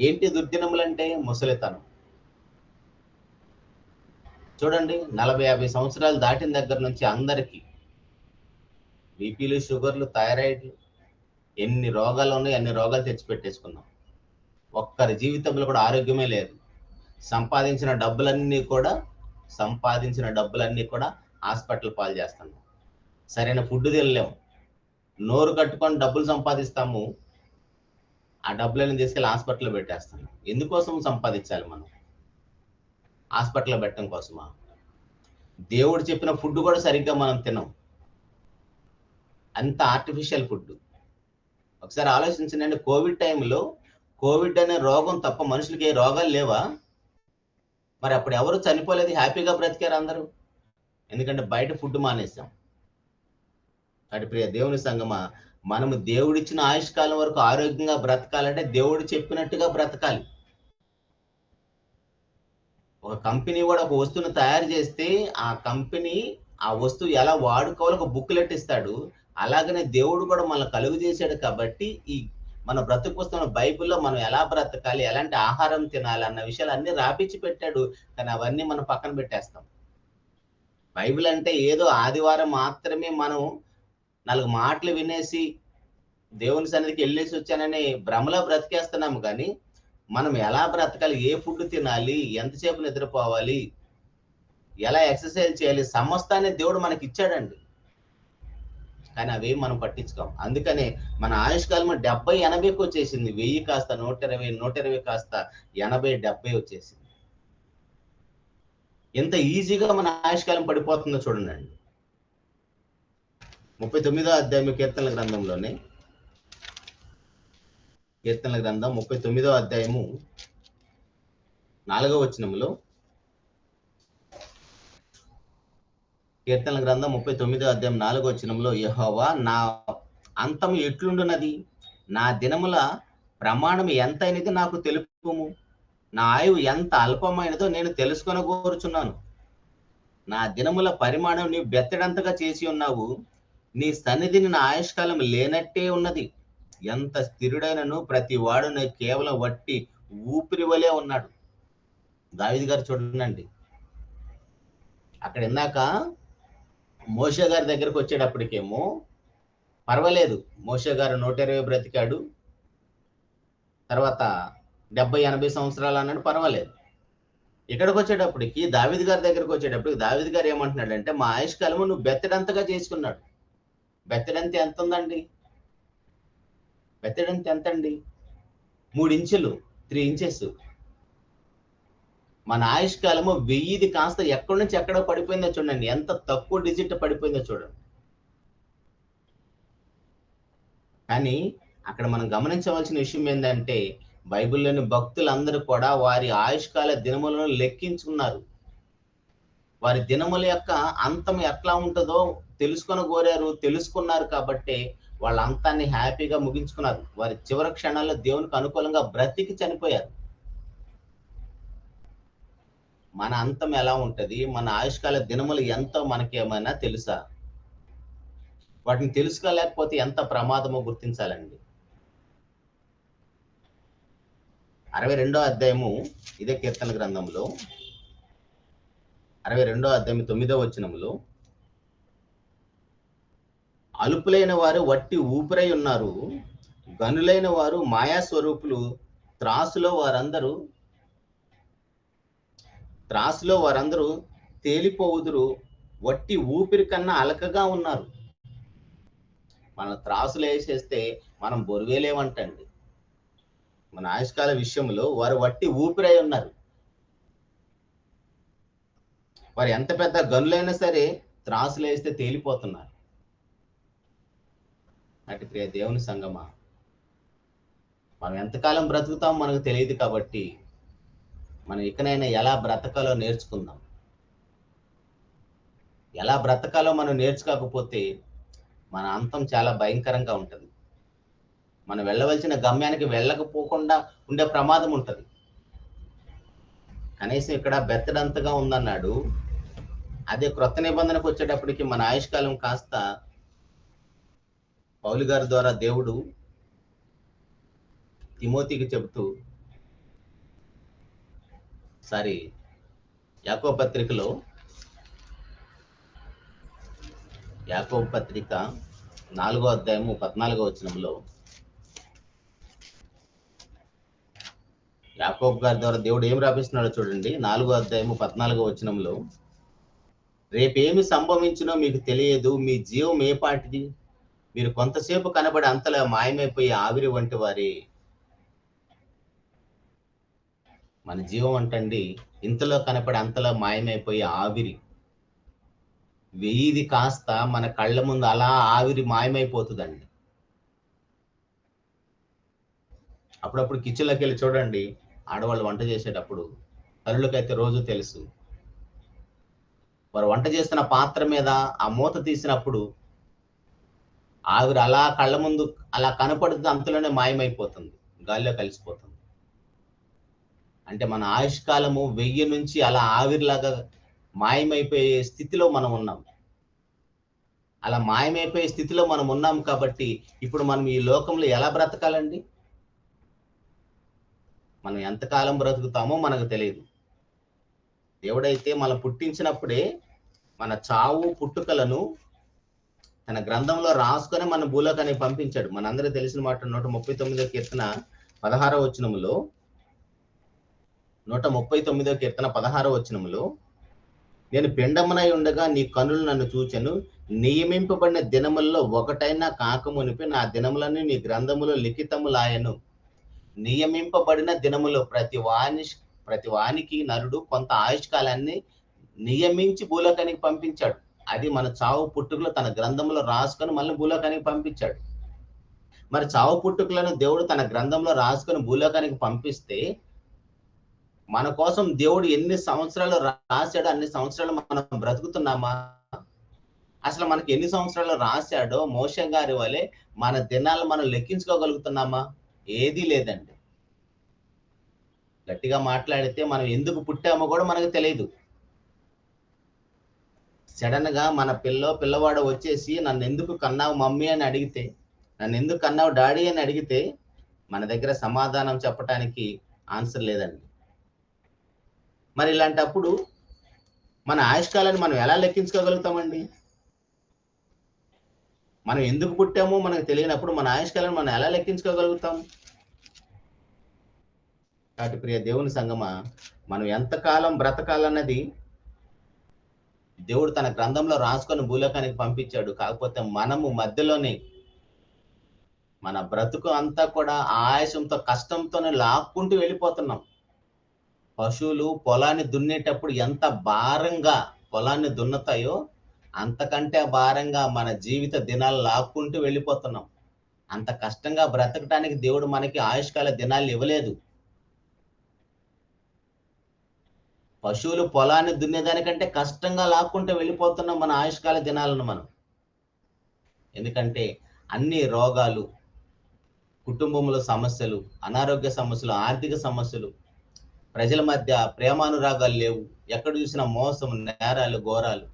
ఏంటి దుర్దినములు అంటే? ముసలితనం. చూడండి, 40-50 సంవత్సరాలు దాటిన దగ్గర నుంచి అందరికీ బీపీలు, షుగర్లు, థైరాయిడ్లు, ఎన్ని రోగాలు ఉన్నాయి, అన్ని రోగాలు తెచ్చిపెట్టేసుకున్నాం. ఒక్కరి జీవితంలో కూడా ఆరోగ్యమే లేదు. సంపాదించిన డబ్బులన్నీ కూడా హాస్పిటల్ పాలు చేస్తున్నాం. సరైన ఫుడ్ తినలేము. నోరు కట్టుకొని డబ్బులు సంపాదిస్తాము, ఆ డబ్బులని తీసుకెళ్ళి హాస్పిటల్లో పెట్టేస్తాము. ఎందుకోసం సంపాదించాలి మనం? హాస్పిటల్లో పెట్టడం కోసమా? దేవుడు చెప్పిన ఫుడ్ కూడా సరిగ్గా మనం తినం, అంత ఆర్టిఫిషియల్ ఫుడ్. ఒకసారి ఆలోచించండి, కోవిడ్ టైంలో కోవిడ్ అనే రోగం తప్ప మనుషులకి ఏ రోగాలు లేవా? మరి అప్పుడు ఎవరు చనిపోలేదు, హ్యాపీగా బ్రతికారు అందరూ. ఎందుకంటే బయట ఫుడ్ మానేసాం. కాబట్టి ప్రియ దేవుని సంగమా, మనము దేవుడిచ్చిన ఆయుష్కాలం వరకు ఆరోగ్యంగా బ్రతకాలంటే దేవుడు చెప్పినట్టుగా బ్రతకాలి. ఒక కంపెనీ కూడా ఒక వస్తువును తయారు చేస్తే ఆ కంపెనీ ఆ వస్తువు ఎలా వాడుకోవాలో ఒక బుక్లెట్ ఇస్తాడు. అలాగనే దేవుడు కూడా మనల్ని కలుగు చేశాడు కాబట్టి ఈ మన బ్రతుకు పుస్తకం బైబిల్లో మనం ఎలా బ్రతకాలి, ఎలాంటి ఆహారం తినాలి అన్న విషయాలు అన్ని రాపిచ్చి పెట్టాడు. కానీ అవన్నీ మనం పక్కన పెట్టేస్తాం. బైబిల్ అంటే ఏదో ఆదివారం మాత్రమే మనం 4 మాటలు వినేసి దేవుని సన్నిధికి వెళ్ళేసి వచ్చానని భ్రమలో బ్రతికేస్తున్నాము. కానీ మనం ఎలా బ్రతకాలి, ఏ ఫుడ్ తినాలి, ఎంతసేపు నిద్రపోవాలి, ఎలా ఎక్సర్సైజ్ చేయాలి, సమస్తాన్ని దేవుడు మనకి ఇచ్చాడండి. కానీ అవి మనం పట్టించుకోం. అందుకనే మన ఆయుష్కాలం 70-80కి వచ్చేసింది. 1000 కాస్త 120, 120 కాస్త 80, 70 వచ్చేసింది. ఎంత ఈజీగా మన ఆయుష్కాలం పడిపోతుందో చూడండి. 39వ అధ్యాయం కీర్తనల గ్రంథంలోనే, కీర్తనల గ్రంథం 39వ అధ్యాయము 4వ వచనంలో, కీర్తనల గ్రంథం 39వ అధ్యాయం 4వ వచనంలో, యెహోవా నా అంతం ఎట్లుండున్నది, నా దినముల ప్రమాణం ఎంతైనది నాకు తెలుపుము, నా ఆయువు ఎంత అల్పమైనదో నేను తెలుసుకొనగోరుచున్నాను. నా దినముల పరిమాణం నీవు బెత్తడంతగా చేసి ఉన్నావు, నీ సన్నిధిని నా ఆయుష్కాలం లేనట్టే ఉన్నది. ఎంత స్థిరుడైనను ప్రతి వాడును కేవలం వట్టి ఊపిరి వలె ఉన్నాడు. దావీదు గారు చూడండి, అక్కడ ఇందాక మోషే గారి దగ్గరకు వచ్చేటప్పటికేమో పర్వాలేదు, మోషే గారు 120 బ్రతికాడు, తర్వాత 70-80 సంవత్సరాలు అన్నాడు, పర్వాలేదు. ఇక్కడికి వచ్చేటప్పటికి దావీదు గారి దగ్గరకు వచ్చేటప్పటికి దావీదు గారు ఏమంటున్నాడంటే, మా ఆయుష్కాలము నువ్వు బెత్తడంతగా చేసుకున్నాడు. బెత్తడంత ఎంత ఉందండి? బెత్తడంత ఎంత అండి? 3 ఇంచులు, 3 ఇంచెస్. మన ఆయుష్కాలము 1000 కాస్త ఎక్కడి నుంచి ఎక్కడో పడిపోయిందో చూడండి. ఎంత తక్కువ డిజిట్ పడిపోయిందో చూడండి. కానీ అక్కడ మనం గమనించవలసిన విషయం ఏంటంటే, బైబిల్లోని భక్తులందరూ కూడా వారి ఆయుష్కాల దినములను లెక్కించుకున్నారు. వారి దినముల యొక్క అంతం ఎట్లా ఉంటుందో తెలుసుకున్నారు కాబట్టి వాళ్ళ అంతాన్ని హ్యాపీగా ముగించుకున్నారు. వారి చివరి క్షణాల్లో దేవునికి అనుకూలంగా బ్రతికి చనిపోయారు. మన అంతం ఎలా ఉంటది, మన ఆయుష్కాల దినములు ఎంతో మనకేమైనా తెలుసా? వాటిని తెలుసుకోలేకపోతే ఎంత ప్రమాదమో గుర్తించాలండి. 62వ అధ్యాయము ఇదే కీర్తన గ్రంథంలో 62వ అధ్యాయం 9వ వచనంలో, అలుపులైన వారు వట్టి ఊపిరై ఉన్నారు, గనులైన వారు మాయా స్వరూపులు, త్రాసులో వారందరూ తేలిపోవుదురు, వట్టి ఊపిరి కన్నా అలకగా ఉన్నారు. మన త్రాసులు వేసేస్తే మనం బొరువేలేమంటండి. మన ఆయుష్కాల విషయంలో వారు వట్టి ఊపిరై ఉన్నారు. వారు ఎంత పెద్ద గనులైనా సరే త్రాసులు వేస్తే తేలిపోతున్నారు. అటు ప్రియ దేవుని సంగమా, మనం ఎంతకాలం బ్రతుకుతాం మనకు తెలియదు కాబట్టి మనం ఇకనైనా ఎలా బ్రతకాలో నేర్చుకుందాం. ఎలా బ్రతకాలో మనం నేర్చుకోకపోతే మన అంతం చాలా భయంకరంగా ఉంటుంది. మనం వెళ్ళవలసిన గమ్యానికి వెళ్ళకపోకుండా ఉండే ప్రమాదం ఉంటుంది. కనీసం ఇక్కడ బెత్తడంతగా ఉందన్నాడు. అదే క్రొత్త నిబంధనకు వచ్చేటప్పటికి మన ఆయుష్కాలం కాస్త పౌలు గారి ద్వారా దేవుడు తిమోతికి చెబుతూ, యాకోబు పత్రికలో, యాకోబు పత్రిక 4వ అధ్యాయము 14వ వచనంలో, యాకోబు గారి ద్వారా దేవుడు ఏం రాపిస్తున్నాడో చూడండి. 4వ అధ్యాయము 14వ వచనంలో, రేపేమి సంభవించినో మీకు తెలియదు, మీ జీవం ఏ పాటిది, మీరు కొంతసేపు కనబడి అంతలా మాయమైపోయి ఆవిరి వంటి వారే. మన జీవం అంటండి ఇంతలో కనపడి అంతలా మాయమైపోయి ఆవిరి. 1000 కాస్త మన కళ్ళ ముందు అలా ఆవిరి మాయమైపోతుందండి. అప్పుడప్పుడు కిచెన్లోకి వెళ్ళి చూడండి, ఆడవాళ్ళు వంట చేసేటప్పుడు తల్లులకైతే రోజు తెలుసు, వారు వంట చేస్తున్న పాత్ర మీద ఆ మూత తీసినప్పుడు ఆవిరి అలా కళ్ళ ముందు అలా కనపడుతుంది, అంతలోనే మాయమైపోతుంది, గాలిలో కలిసిపోతుంది. అంటే మన ఆయుష్కాలము 1000 నుంచి అలా ఆవిరిలాగా మాయమైపోయే స్థితిలో మనం ఉన్నాం. అలా మాయమైపోయే స్థితిలో మనం ఉన్నాం కాబట్టి ఇప్పుడు మనం ఈ లోకంలో ఎలా బ్రతకాలండి? మనం ఎంతకాలం బ్రతుకుతామో మనకు తెలియదు. దేవుడైతే మనం పుట్టించినప్పుడే మన చావు పుట్టుకలను తన గ్రంథంలో రాసుకొని మన భూలోకానికి పంపించాడు. మనందరూ తెలిసిన మాట 139వ కీర్తన 16వ వచనములో 139వ కీర్తన 16వ వచనములో, నేను పిండమునై ఉండగా నీ కనులు నన్ను చూచెను, నియమింపబడిన దినములలో ఒకటైనా కాకమునిపి నా దినములను నీ గ్రంథములో లిఖితములాయను. నియమింపబడిన దినములో ప్రతి వానికి నరుడు కొంత ఆయుష్కాలాన్ని నియమించి భూలోకానికి పంపించాడు. అది మన చావు పుట్టుకలు తన గ్రంథంలో రాసుకొని మళ్ళీ భూలోకానికి పంపించాడు. మరి చావు పుట్టుకలను దేవుడు తన గ్రంథంలో రాసుకొని భూలోకానికి పంపిస్తే మన కోసం దేవుడు ఎన్ని సంవత్సరాలు రాశాడో అన్ని సంవత్సరాలు మనం బ్రతుకుతున్నామా? అసలు మనకి ఎన్ని సంవత్సరాలు రాశాడో మోషే గారి వలె మన దినాలు మనం లెక్కించుకోగలుగుతున్నామా? ఏదీ లేదండి. గట్టిగా మాట్లాడితే మనం ఎందుకు పుట్టామో కూడా మనకు తెలియదు. సడన్ గా మన పిల్లవాడు వచ్చేసి నన్ను ఎందుకు కన్నావు మమ్మీ అని అడిగితే, నన్ను ఎందుకు కన్నావు డాడీ అని అడిగితే మన దగ్గర సమాధానం చెప్పడానికి ఆన్సర్ లేదండి. మరి ఇలాంటప్పుడు మన ఆయుష్కాలాన్ని మనం ఎలా లెక్కించుకోగలుగుతామండి? మనం ఎందుకు పుట్టామో మనకు తెలియనప్పుడు మన ఆయుష్కాలాన్ని మనం ఎలా లెక్కించుకోగలుగుతాం? కాబట్టి ప్రియ దేవుని సంగమా, మనం ఎంతకాలం బ్రతకాలన్నది దేవుడు తన గ్రంథంలో రాసుకొని భూలోకానికి పంపించాడు. కాకపోతే మనము మధ్యలోనే మన బ్రతుకు అంతా కూడా ఆయాసంతో కష్టంతోనే లాక్కుంటూ వెళ్ళిపోతున్నాం. పశువులు పొలాన్ని దున్నేటప్పుడు ఎంత భారంగా పొలాన్ని దున్నుతాయో అంతకంటే భారంగా మన జీవిత దినాలు లాక్కుంటూ వెళ్ళిపోతున్నాం. అంత కష్టంగా బ్రతకటానికి దేవుడు మనకి ఆయుష్కాల దినాలు ఇవ్వలేదు. పశువులు పొలాన్ని దున్నేదానికంటే కష్టంగా లాక్కుంటూ వెళ్ళిపోతున్నాం మన ఆయుష్కాల దినాలను మనం. ఎందుకంటే అన్ని రోగాలు, కుటుంబంలో సమస్యలు, అనారోగ్య సమస్యలు, ఆర్థిక సమస్యలు, ప్రజల మధ్య ప్రేమానురాగాలు లేవు, ఎక్కడ చూసినా మోసం, నేరాలు, ఘోరాలు.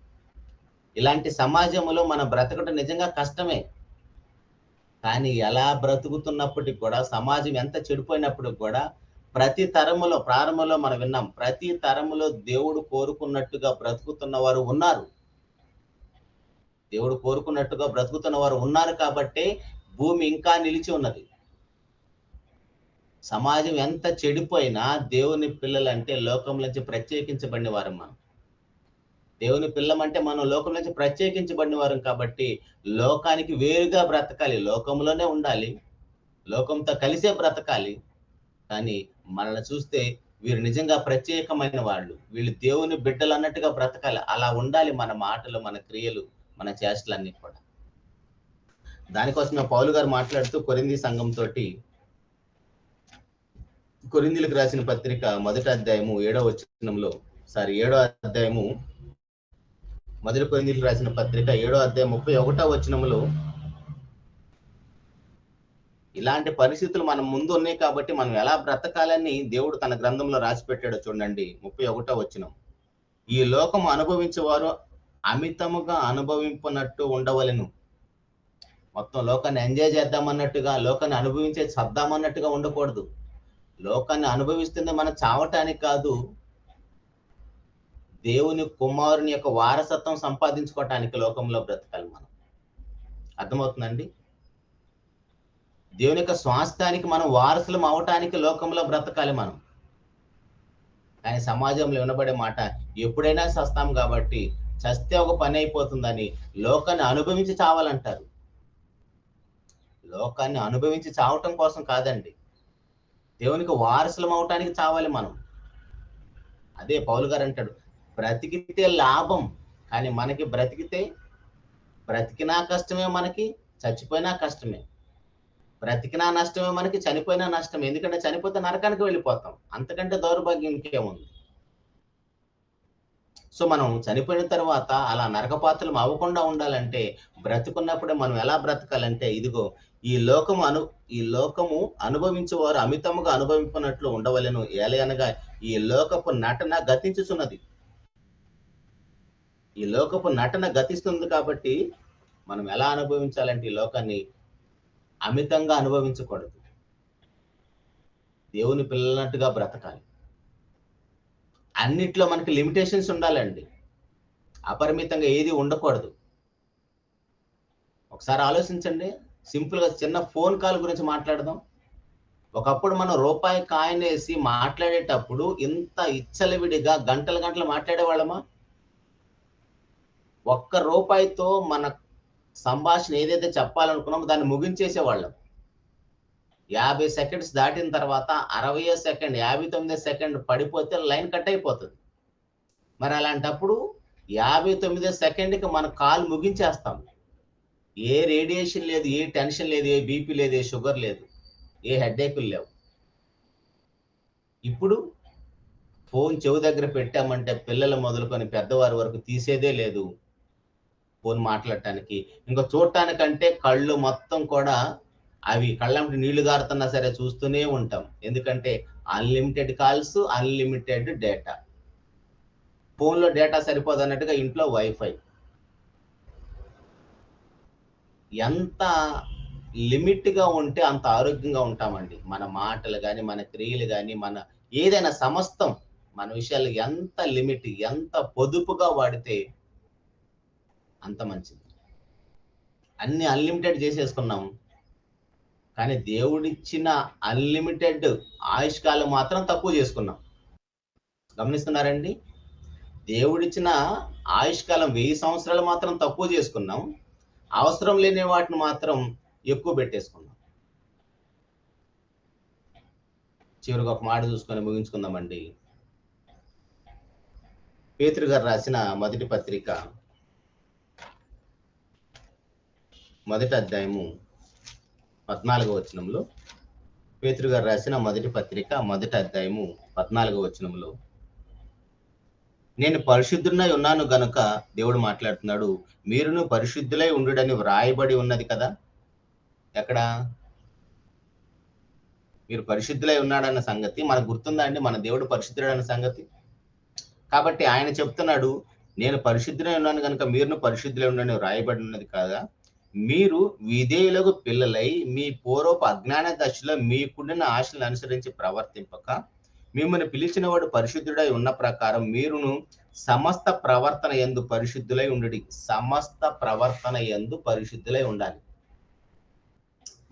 ఇలాంటి సమాజంలో మనం బ్రతకడం నిజంగా కష్టమే. కానీ ఎలా బ్రతుకుతున్నప్పటికి కూడా, సమాజం ఎంత చెడిపోయినప్పటికి కూడా, ప్రతి తరములో ప్రారంభంలో మనం విన్నాం, ప్రతి తరములో దేవుడు కోరుకున్నట్టుగా బ్రతుకుతున్న వారు ఉన్నారు. దేవుడు కోరుకున్నట్టుగా బ్రతుకుతున్న వారు ఉన్నారు కాబట్టే భూమి ఇంకా నిలిచి ఉన్నది. సమాజం ఎంత చెడిపోయినా దేవుని పిల్లలంటే లోకం నుంచి ప్రత్యేకించబడిన వారు. మనం దేవుని పిల్లమంటే మనం లోకం నుంచి ప్రత్యేకించబడిన వారు కాబట్టి లోకానికి వేరుగా బ్రతకాలి, లోకంలోనే ఉండాలి, లోకంతో కలిసే బ్రతకాలి. కానీ మనల్ని చూస్తే వీరు నిజంగా ప్రత్యేకమైన వాళ్ళు, వీళ్ళు దేవుని బిడ్డలు అన్నట్టుగా బ్రతకాలి. అలా ఉండాలి మన మాటలు, మన క్రియలు, మన చేష్టలన్నీ కూడా. దానికోసమే పౌలు గారు మాట్లాడుతూ కొరింథీ సంఘంతో, కొరింథీలకు రాసిన పత్రిక 1వ అధ్యాయము 7వ వచనంలో, 7వ అధ్యాయము 1 కొరింథీలకు రాసిన పత్రిక 7వ అధ్యాయం 31వ వచనంలో, ఇలాంటి పరిస్థితులు మన ముందు ఉన్నాయి కాబట్టి మనం ఎలా బ్రతకాలని దేవుడు తన గ్రంథంలో రాసి పెట్టాడో చూడండి. 31వ వచనం, ఈ లోకం అనుభవించేవారు అమితముగా అనుభవింపునట్టు ఉండవలెను. మొత్తం లోకాన్ని ఎంజాయ్ చేద్దామన్నట్టుగా, లోకాన్ని అనుభవించే చద్దామన్నట్టుగా ఉండకూడదు. లోకాన్ని అనుభవిస్తుంది మనం చావటానికి కాదు, దేవుని కుమారుని యొక్క వారసత్వం సంపాదించుకోవటానికి లోకంలో బ్రతకాలి మనం. అర్థమవుతుందండి? దేవుని యొక్క స్వాస్థ్యానికి మనం వారసులం అవటానికి లోకంలో బ్రతకాలి మనం. కానీ సమాజంలో వినబడే మాట, ఎప్పుడైనా చస్తాం కాబట్టి చస్తే ఒక పని అయిపోతుందని లోకాన్ని అనుభవించి చావాలంటారు. లోకాన్ని అనుభవించి చావటం కోసం కాదండి, దేవునికి వారసులం అవటానికి చావాలి మనం. అదే పౌలు గారు అంటాడు, బ్రతికితే లాభం, కానీ మనకి బ్రతికినా కష్టమే, మనకి చచ్చిపోయినా కష్టమే. బ్రతికినా నష్టమే మనకి, చనిపోయినా నష్టమే. ఎందుకంటే చనిపోతే నరకానికి వెళ్ళిపోతాం, అంతకంటే దౌర్భాగ్యం ఇంకేముంది. సో మనం చనిపోయిన తర్వాత అలా నరకపాత్రలు అవ్వకుండా ఉండాలంటే, బ్రతుకున్నప్పుడే మనం ఎలా బ్రతకాలంటే, ఇదిగో ఈ లోకము అనుభవించేవారు అమితముగా అనుభవించినట్లు ఉండవలెను. ఏలయనగా ఈ లోకపు నటన గతించుచున్నది. ఈ లోకపు నటన గతిస్తుంది కాబట్టి మనం ఎలా అనుభవించాలంటే, ఈ లోకాన్ని అమితంగా అనుభవించకూడదు. దేవుని పిల్లలన్నట్టుగా బ్రతకాలి. అన్నిట్లో మనకి లిమిటేషన్స్ ఉండాలండి. అపరిమితంగా ఏది ఉండకూడదు. ఒకసారి ఆలోచించండి. సింపుల్గా చిన్న ఫోన్ కాల్ గురించి మాట్లాడదాం. ఒకప్పుడు మనం రూపాయి కాయిన్ వేసి మాట్లాడేటప్పుడు ఇంత ఇచ్చలవిడిగా గంటలు గంటలు మాట్లాడేవాళ్ళమా? ఒక్క రూపాయితో మన సంభాషణ ఏదైతే చెప్పాలనుకున్నామో దాన్ని ముగించేసేవాళ్ళం. 50 సెకండ్స్ దాటిన తర్వాత 60 సెకండ్ 59 సెకండ్ పడిపోతే లైన్ కట్ అయిపోతుంది. మరి అలాంటప్పుడు 59 సెకండ్కి మన కాల్ ముగించేస్తాం. ఏ రేడియేషన్ లేదు, ఏ టెన్షన్ లేదు, ఏ బీపీ లేదు, ఏ షుగర్ లేదు, ఏ హెడేకులు లేవు. ఇప్పుడు ఫోన్ చెవు దగ్గర పెట్టామంటే పిల్లలు మొదలుకొని పెద్దవారి వరకు తీసేదే లేదు ఫోన్ మాట్లాడటానికి. ఇంకా చూడటానికంటే కళ్ళు మొత్తం కూడా అవి కళ్ళంటి నీళ్లు గారుతున్నా సరే చూస్తూనే ఉంటాం. ఎందుకంటే అన్లిమిటెడ్ కాల్స్, అన్లిమిటెడ్ డేటా. ఫోన్లో డేటా సరిపోదు అన్నట్టుగా ఇంట్లో వైఫై. ఎంత లిమిట్గా ఉంటే అంత ఆరోగ్యంగా ఉంటామండి. మన మాటలు కానీ, మన క్రియలు కానీ, మన ఏదైనా సమస్తం మన విషయాలు ఎంత లిమిట్, ఎంత పొదుపుగా వాడితే అంత మంచిది. అన్ని అన్లిమిటెడ్ చేసేసుకున్నాం, కానీ దేవుడిచ్చిన అన్లిమిటెడ్ ఆయుష్కాలం మాత్రం తక్కువ చేసుకున్నాం. గమనిస్తున్నారండి? దేవుడిచ్చిన ఆయుష్కాలం 1000 సంవత్సరాలు మాత్రం తక్కువ చేసుకున్నాం, అవసరం లేని వాటిని మాత్రం ఎక్కువ పెట్టేసుకున్నాం. చివరికి ఒక మాట చూసుకొని ముగించుకుందామండి. పేతురు గారు రాసిన మొదటి పత్రిక 1వ అధ్యాయము 14వ వచనంలో, పేతురు గారు రాసిన మొదటి పత్రిక 1వ అధ్యాయము 14వ వచనంలో, నేను పరిశుద్ధునై ఉన్నాను గనుక దేవుడు మాట్లాడుతున్నాడు, మీరును పరిశుద్ధులై ఉండుడని వ్రాయబడి ఉన్నది కదా. ఎక్కడ? మీరు పరిశుద్ధులై ఉన్నాడన్న సంగతి మనకు గుర్తుందా అండి? మన దేవుడు పరిశుద్ధుడన్న సంగతి. కాబట్టి ఆయన చెప్తున్నాడు, నేను పరిశుద్ధులై ఉన్నాను కనుక మీరును పరిశుద్ధులై ఉండని వ్రాయబడి ఉన్నది కదా. మీరు విధేయులకు పిల్లలై మీ పూర్వపు అజ్ఞాన దశలో మీకుండిన ఆశలను అనుసరించి ప్రవర్తింపక, మిమ్మల్ని పిలిచిన వాడు పరిశుద్ధుడై ఉన్న ప్రకారం మీరును సమస్త ప్రవర్తన యందు పరిశుద్ధులై ఉండుడి. సమస్త ప్రవర్తన యందు పరిశుద్ధులై ఉండాలి.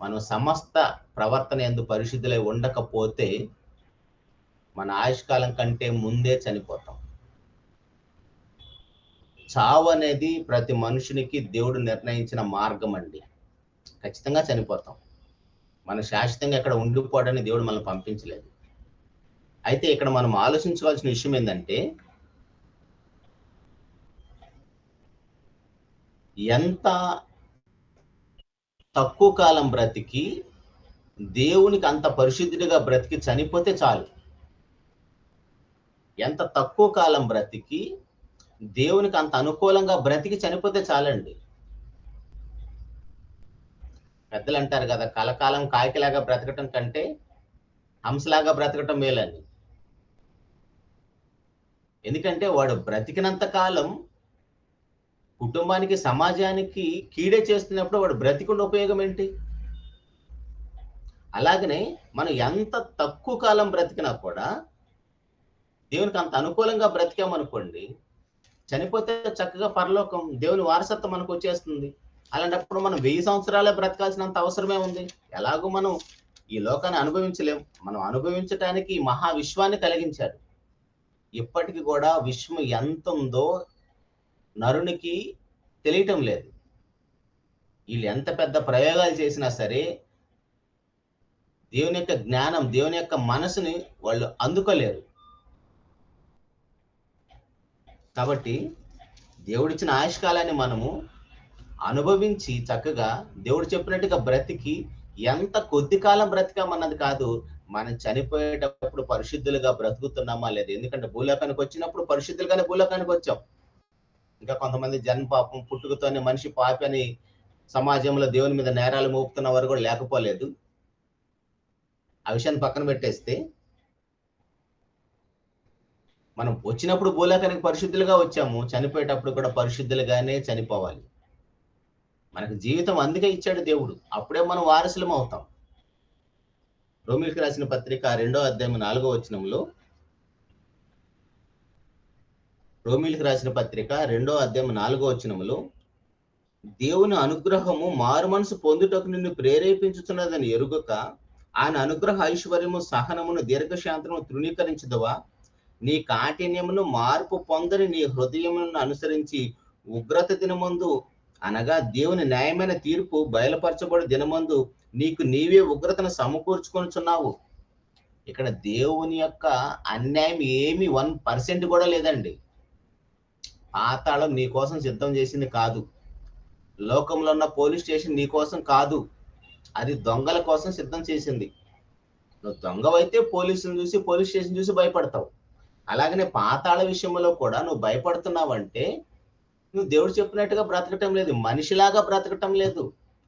మనం సమస్త ప్రవర్తన యందు పరిశుద్ధులై ఉండకపోతే మన ఆయుష్కాలం కంటే ముందే చనిపోతాం. చావు అనేది ప్రతి మనుషునికి దేవుడు నిర్ణయించిన మార్గం అండి. ఖచ్చితంగా చనిపోతాం. మనం శాశ్వతంగా ఎక్కడ ఉండిపోవడానికి దేవుడు మనల్ని పంపించలేదు. అయితే ఇక్కడ మనం ఆలోచించవలసిన విషయం ఏంటంటే, ఎంత తక్కువ కాలం బ్రతికి దేవునికి అంత పరిశుద్ధుడిగా బ్రతికి చనిపోతే చాలు. ఎంత తక్కువ కాలం బ్రతికి దేవునికి అంత అనుకూలంగా బ్రతికి చనిపోతే చాలండి. పెద్దలు అంటారు కదా, కలకాలం కాకిలాగా బ్రతకటం కంటే హంసలాగా బ్రతకటం మేలని. ఎందుకంటే వాడు బ్రతికినంత కాలం కుటుంబానికి, సమాజానికి కీడే చేస్తున్నప్పుడు వాడు బ్రతికుండే ఉపయోగం ఏంటి? అలాగనే మనం ఎంత తక్కువ కాలం బ్రతికినా కూడా దేవునికి అంత అనుకూలంగా బ్రతికామనుకోండి, చనిపోతే చక్కగా పరలోకం, దేవుని వారసత్వం మనకు వచ్చేస్తుంది. అలాంటప్పుడు మనం 1000 సంవత్సరాలే బ్రతకాల్సినంత అవసరమే ఉంది. ఎలాగో మనం ఈ లోకాన్ని అనుభవించలేం. మనం అనుభవించటానికి మహా విశ్వాన్ని కలిగించాడు. ఇప్పటికి కూడా విశ్వం ఎంత ఉందో నరునికి తెలియటం లేదు. వీళ్ళు ఎంత పెద్ద ప్రయోగాలు చేసినా సరే దేవుని యొక్క జ్ఞానం, దేవుని యొక్క మనసుని వాళ్ళు అందుకోలేరు. కాబట్టి దేవుడిచ్చిన ఆయుష్కాలాన్ని మనము అనుభవించి చక్కగా దేవుడు చెప్పినట్టుగా బ్రతికి ఎంత కొద్ది కాలం బ్రతికామన్నది కాదు, మనం చనిపోయేటప్పుడు పరిశుద్ధులుగా బ్రతుకుతున్నామా లేదు. ఎందుకంటే భూలోకానికి వచ్చినప్పుడు పరిశుద్ధులుగానే భూలోకానికి వచ్చాం. ఇంకా కొంతమంది జన్మ పాపం పుట్టుకతోనే మనిషి పాపి అని సమాజంలో దేవుని మీద నేరాలు మోపుతున్న వారు కూడా లేకపోలేదు. ఆ విషయాన్ని పక్కన పెట్టేస్తే, మనం వచ్చినప్పుడు భూలోకానికి పరిశుద్ధులుగా వచ్చాము, చనిపోయేటప్పుడు కూడా పరిశుద్ధులుగానే చనిపోవాలి. మనకు జీవితం అందుకే ఇచ్చాడు దేవుడు. అప్పుడే మనం వారసులం అవుతాం. రోమిలికి రాసిన పత్రిక 2వ అధ్యాయం 4వ వచనంలో, రోమిలికి రాసిన పత్రిక 2వ అధ్యాయం 4వ వచనంలో, దేవుని అనుగ్రహము మారు మనసు పొందుటకు నిన్ను ప్రేరేపించుతున్నదని ఎరుగక ఆయన అనుగ్రహ ఐశ్వర్యము సహనమును దీర్ఘశాంతము తృణీకరించదవా? నీ కాఠిన్యమును మార్పు పొందని నీ హృదయమును అనుసరించి ఉగ్రత దినమందు అనగా దేవుని న్యాయమైన తీర్పు బయలుపరచబడి దినమందు నీకు నీవే ఉగ్రతను సమకూర్చుకొనుచున్నావు. ఇక్కడ దేవుని యొక్క అన్యాయం ఏమి 1% కూడా లేదండి. పాతాళం నీ కోసం సిద్ధం చేసింది కాదు. లోకంలో ఉన్న పోలీస్ స్టేషన్ నీ కోసం కాదు, అది దొంగల కోసం సిద్ధం చేసింది. నువ్వు దొంగవైతే పోలీసులు చూసి పోలీస్ స్టేషన్ చూసి భయపడతావు. అలాగనే పాతాళ విషయంలో కూడా నువ్వు భయపడుతున్నావంటే నువ్వు దేవుడు చెప్పినట్టుగా బ్రతకటం లేదు, మనిషిలాగా బ్రతకటం లేదు.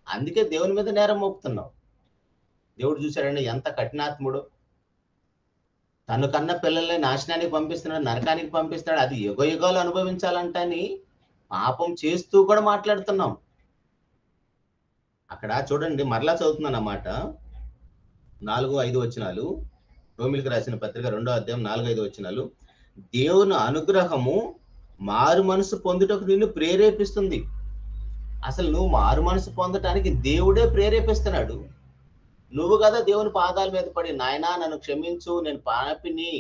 అందుకే దేవుని మీద నేరం మోపుతున్నావు. దేవుడు చూశాడండి ఎంత కఠినాత్ముడు. తను కన్న పిల్లల్ని నాశనానికి పంపిస్తున్నాడు, నరకానికి పంపిస్తున్నాడు. అది యుగ యుగాలు అనుభవించాలంటని పాపం చేస్తూ కూడా మాట్లాడుతున్నాం. అక్కడ చూడండి, మరలా చదువుతున్నాను అన్నమాట. 4-5 వచనాలు, రోమిలికి రాసిన పత్రిక 2వ అధ్యాయం 4-5 వచనాలు. దేవుని అనుగ్రహము మారు మనసు పొందుటకు నిన్ను ప్రేరేపిస్తుంది. అసలు నువ్వు మారు మనసు పొందటానికి దేవుడే ప్రేరేపిస్తున్నాడు. నువ్వు కదా దేవుని పాదాల మీద పడి, నాయనా నన్ను క్షమించు, నేను పాపిని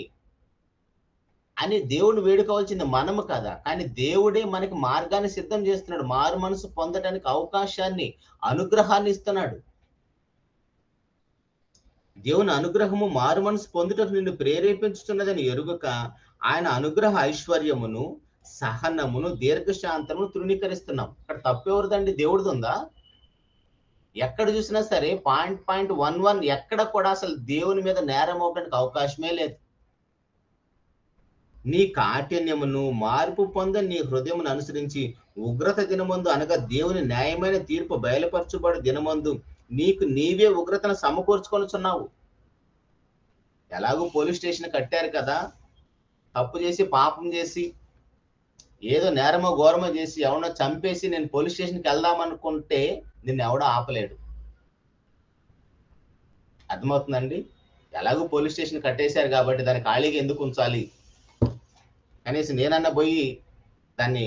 అని దేవుని వేడుకోవాల్సింది మనము కదా. కానీ దేవుడే మనకి మార్గాన్ని సిద్ధం చేస్తున్నాడు. మారు మనసు పొందడానికి అవకాశాన్ని, అనుగ్రహాన్ని ఇస్తున్నాడు. దేవుని అనుగ్రహము మారు మనసు పొందుటకు నిన్ను ప్రేరేపించుతున్నదని ఎరుగక ఆయన అనుగ్రహ ఐశ్వర్యమును సహనమును దీర్ఘశాంతమును తృణీకరిస్తున్నాం. ఇక్కడ తప్పెవరిదండి? దేవుడిది ఉందా? ఎక్కడ చూసినా సరే 0.11 ఎక్కడ కూడా అసలు దేవుని మీద నేరం అవడానికి అవకాశమే లేదు. నీ కాఠిన్యమును మార్పు పొంద నీ హృదయమును అనుసరించి ఉగ్రత దినమందు అనగా దేవుని న్యాయమైన తీర్పు బయలుపరచబడి దినమందు నీకు నీవే ఉగ్రతను సమకూర్చుకొనుచున్నావు. ఎలాగో పోలీస్ స్టేషన్ కట్టారు కదా, తప్పు చేసి పాపం చేసి ఏదో నేరమో ఘోరమో చేసి ఎవడో చంపేసి నేను పోలీస్ స్టేషన్కి వెళ్దామనుకుంటే నిన్ను ఎవడో ఆపలేడు. అర్థమవుతుందండి? ఎలాగో పోలీస్ స్టేషన్ కట్టేశారు కాబట్టి దాన్ని ఖాళీగా ఎందుకు ఉంచాలి, కనీసం నేనన్నా పోయి దాన్ని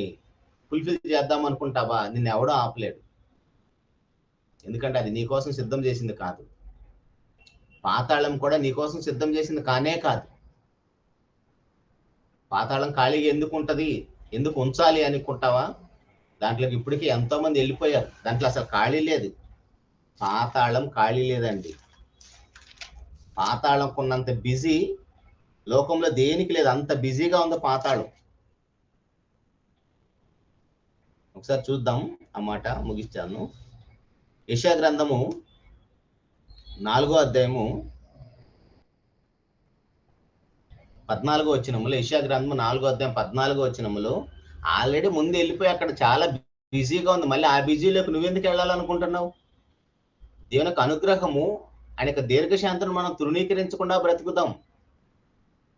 ఫుల్ఫిల్ చేద్దాం అనుకుంటావా? నిన్ను ఎవడో ఆపలేడు. ఎందుకంటే అది నీకోసం సిద్ధం చేసింది కాదు. పాతాళం కూడా నీకోసం సిద్ధం చేసింది కానే కాదు. పాతాళం ఖాళీగా ఎందుకు ఉంటది, ఎందుకు ఉంచాలి అనుకుంటావా? దాంట్లోకి ఇప్పటికీ ఎంతో మంది వెళ్ళిపోయారు. దాంట్లో అసలు ఖాళీ లేదు. పాతాళం ఖాళీ లేదండి. పాతాళం కొన్నంత బిజీ లోకంలో దేనికి లేదు, అంత బిజీగా ఉంది పాతాళం. ఒకసారి చూద్దాం, ఆ మాట ముగిస్తాను. యెషయా గ్రంథము 4వ అధ్యాయము 14వ వచనములో, యెషయా గ్రంథము 4వ అధ్యాయం 14వ వచనములో ఆల్రెడీ ముందు వెళ్ళిపోయి అక్కడ చాలా బిజీగా ఉంది. మళ్ళీ ఆ బిజీలోకి నువ్వెందుకు వెళ్ళాలనుకుంటున్నావు? దేవుని యొక్క అనుగ్రహము, ఆయన యొక్క దీర్ఘశాంతను మనం తృణీకరించకుండా బ్రతుకుదాం.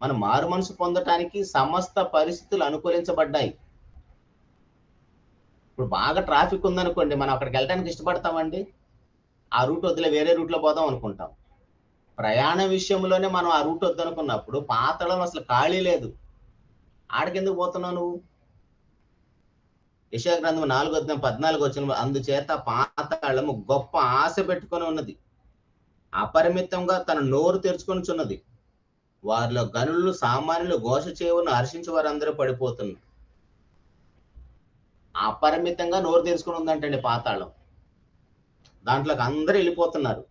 మనం మారు మనసు పొందటానికి సమస్త పరిస్థితులు అనుకూలించబడ్డాయి. ఇప్పుడు బాగా ట్రాఫిక్ ఉందనుకోండి, మనం అక్కడికి వెళ్ళడానికి ఇష్టపడతామండి? ఆ రూట్ వదిలే వేరే రూట్లో పోదాం అనుకుంటాం. ప్రయాణ విషయంలోనే మనం ఆ రూట్ వద్దనుకున్నప్పుడు పాతాళం అసలు ఖాళీ లేదు. ఆడికెందుకు పోతున్నావు నువ్వు? యెషయా గ్రంథం 4వ అధ్యాయం 14వ వచనం, అందుచేత పాతాళము గొప్ప ఆశ పెట్టుకొని ఉన్నది, అపరిమితంగా తన నోరు తెరుచుకొనిచున్నది. వారిలో గనులు సామాన్యులు ఘోష చేయవును, హర్షించి వారందరూ పడిపోతున్నారు. అపరిమితంగా నోరు తెరుచుకొని ఉందంటండి పాతాళం. దాంట్లోకి అందరూ వెళ్ళిపోతున్నారు.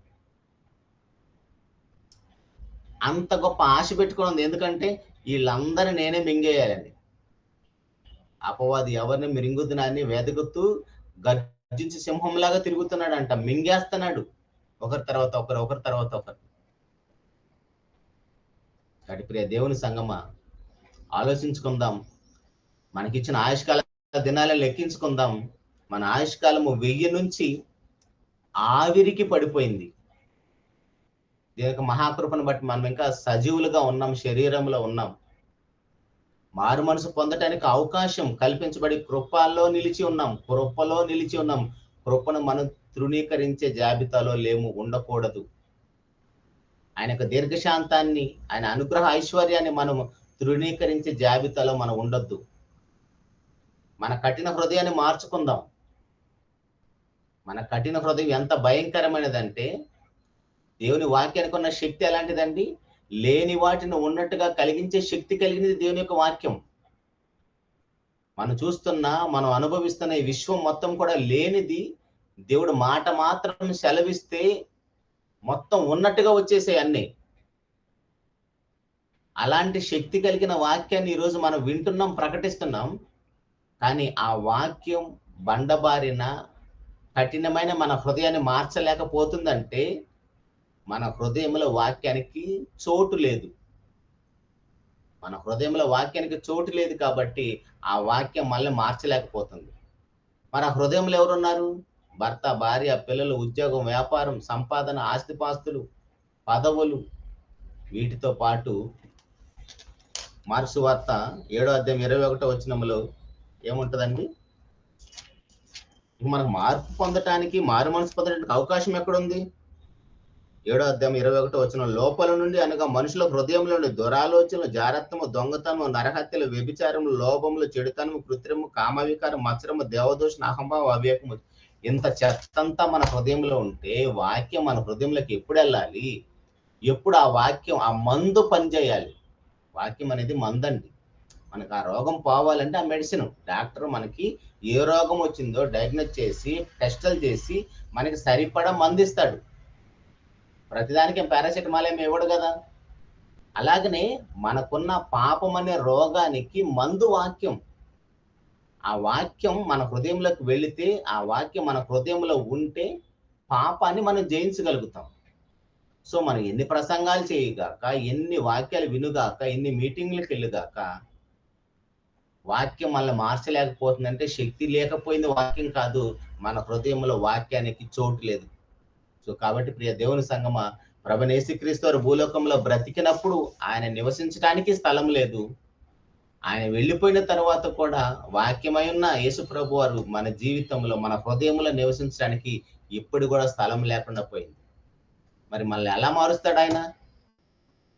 అంత గొప్ప ఆశ పెట్టుకుని ఉంది. ఎందుకంటే వీళ్ళందరూ నేనే మింగేయాలని. అపవాది ఎవరిని మిరింగుతున్నాన్ని వెతుకుతూ గర్జించి సింహంలాగా తిరుగుతున్నాడంట, మింగేస్తున్నాడు ఒకరి తర్వాత ఒకరు, ఒకరి తర్వాత ఒకరు. కాబట్టి ప్రియ దేవుని సంగమా, ఆలోచించుకుందాం. మనకిచ్చిన ఆయుష్కాల దినాలను లెక్కించుకుందాం. మన ఆయుష్కాలము 1000 నుంచి ఆవిరికి పడిపోయింది. దీని యొక్క మహాకృపను బట్టి మనం ఇంకా సజీవులుగా ఉన్నాం, శరీరంలో ఉన్నాం. మారు మనసు పొందటానికి అవకాశం కల్పించబడి కృపలో నిలిచి ఉన్నాం, కృపలో నిలిచి ఉన్నాం. కృపను మనం తృణీకరించే జాబితాలో లేము, ఉండకూడదు. ఆయన యొక్క దీర్ఘశాంతాన్ని, ఆయన అనుగ్రహ ఐశ్వర్యాన్ని మనం తృణీకరించే జాబితాలో మనం ఉండొద్దు. మన కఠిన హృదయాన్ని మార్చుకుందాం. మన కఠిన హృదయం ఎంత భయంకరమైనదంటే, దేవుని వాక్యానికి ఉన్న శక్తి ఎలాంటిదండి? లేని వాటిని ఉన్నట్టుగా కలిగించే శక్తి కలిగినది దేవుని యొక్క వాక్యం. మనం చూస్తున్న, మనం అనుభవిస్తున్న ఈ విశ్వం మొత్తం కూడా లేనిది దేవుడు మాట మాత్రం సెలవిస్తే మొత్తం ఉన్నట్టుగా వచ్చేసాయి అన్ని. అలాంటి శక్తి కలిగిన వాక్యాన్ని ఈరోజు మనం వింటున్నాం, ప్రకటిస్తున్నాం. కానీ ఆ వాక్యం బండబారిన కఠినమైన మన హృదయాన్ని మార్చలేకపోతుందంటే మన హృదయంలో వాక్యానికి చోటు లేదు. మన హృదయంలో వాక్యానికి చోటు లేదు కాబట్టి ఆ వాక్యం మనల్ని మార్చలేకపోతుంది. మన హృదయంలో ఎవరున్నారు? భర్త, భార్య, పిల్లలు, ఉద్యోగం, వ్యాపారం, సంపాదన, ఆస్తిపాస్తులు, పదవులు. వీటితో పాటు మార్కు సువార్త 7వ అధ్యాయం 21వ వచనంలో ఏముంటదండి? మనకు మార్పు పొందటానికి, మారు మనసు పొందడానికి అవకాశం ఎక్కడుంది? 7వ అధ్యాయం 21వ వచనం, లోపల నుండి అనగా మనుషుల హృదయంలో నుండి దురాలోచనలు, జారత్వము, దొంగతనము, నరహత్యలు, వ్యభిచారములు, లోభములు, చెడుతనము, కృత్రిము, కామవికారం, మత్సరము, దేవదూషణ, అహంభావం, అవివేకము, ఇంత చెత్తంతా మన హృదయంలో ఉంటే వాక్యం మన హృదయంలోకి ఎప్పుడు వెళ్ళాలి? ఎప్పుడు ఆ వాక్యం, ఆ మందు పనిచేయాలి. వాక్యం అనేది మందండి. మనకు ఆ రోగం పోవాలంటే ఆ మెడిసిన్. డాక్టర్ మనకి ఏ రోగం వచ్చిందో డయాగ్నోస్ చేసి, టెస్టులు చేసి మనకి సరిపడా మందిస్తాడు. ప్రతిదానికి పారాసిటమాల్ ఏమి ఇవ్వడు కదా. అలాగనే మనకున్న పాపం అనే రోగానికి మందు వాక్యం. ఆ వాక్యం మన హృదయంలోకి వెళితే, ఆ వాక్యం మన హృదయంలో ఉంటే పాపాన్ని మనం జయించగలుగుతాం. సో మనం ఎన్ని ప్రసంగాలు చేయగాక, ఎన్ని వాక్యాలు వినుగాక, ఎన్ని మీటింగ్లకు వెళ్ళుగాక, వాక్యం మనల్ని మార్చలేకపోతుందంటే శక్తి లేకపోయింది వాక్యం కాదు, మన హృదయంలో వాక్యానికి చోటు లేదు. సో కాబట్టి ప్రియ దేవుని సంగమా, ప్రభువైన యేసుక్రీస్తు వారు భూలోకంలో బ్రతికినప్పుడు ఆయన నివసించడానికి స్థలం లేదు. ఆయన వెళ్ళిపోయిన తర్వాత కూడా వాక్యమై ఉన్న యేసు ప్రభు వారు మన జీవితంలో, మన హృదయంలో నివసించడానికి ఇప్పుడు కూడా స్థలం లేకుండా పోయింది. మరి మనల్ని ఎలా మారుస్తాడు ఆయన?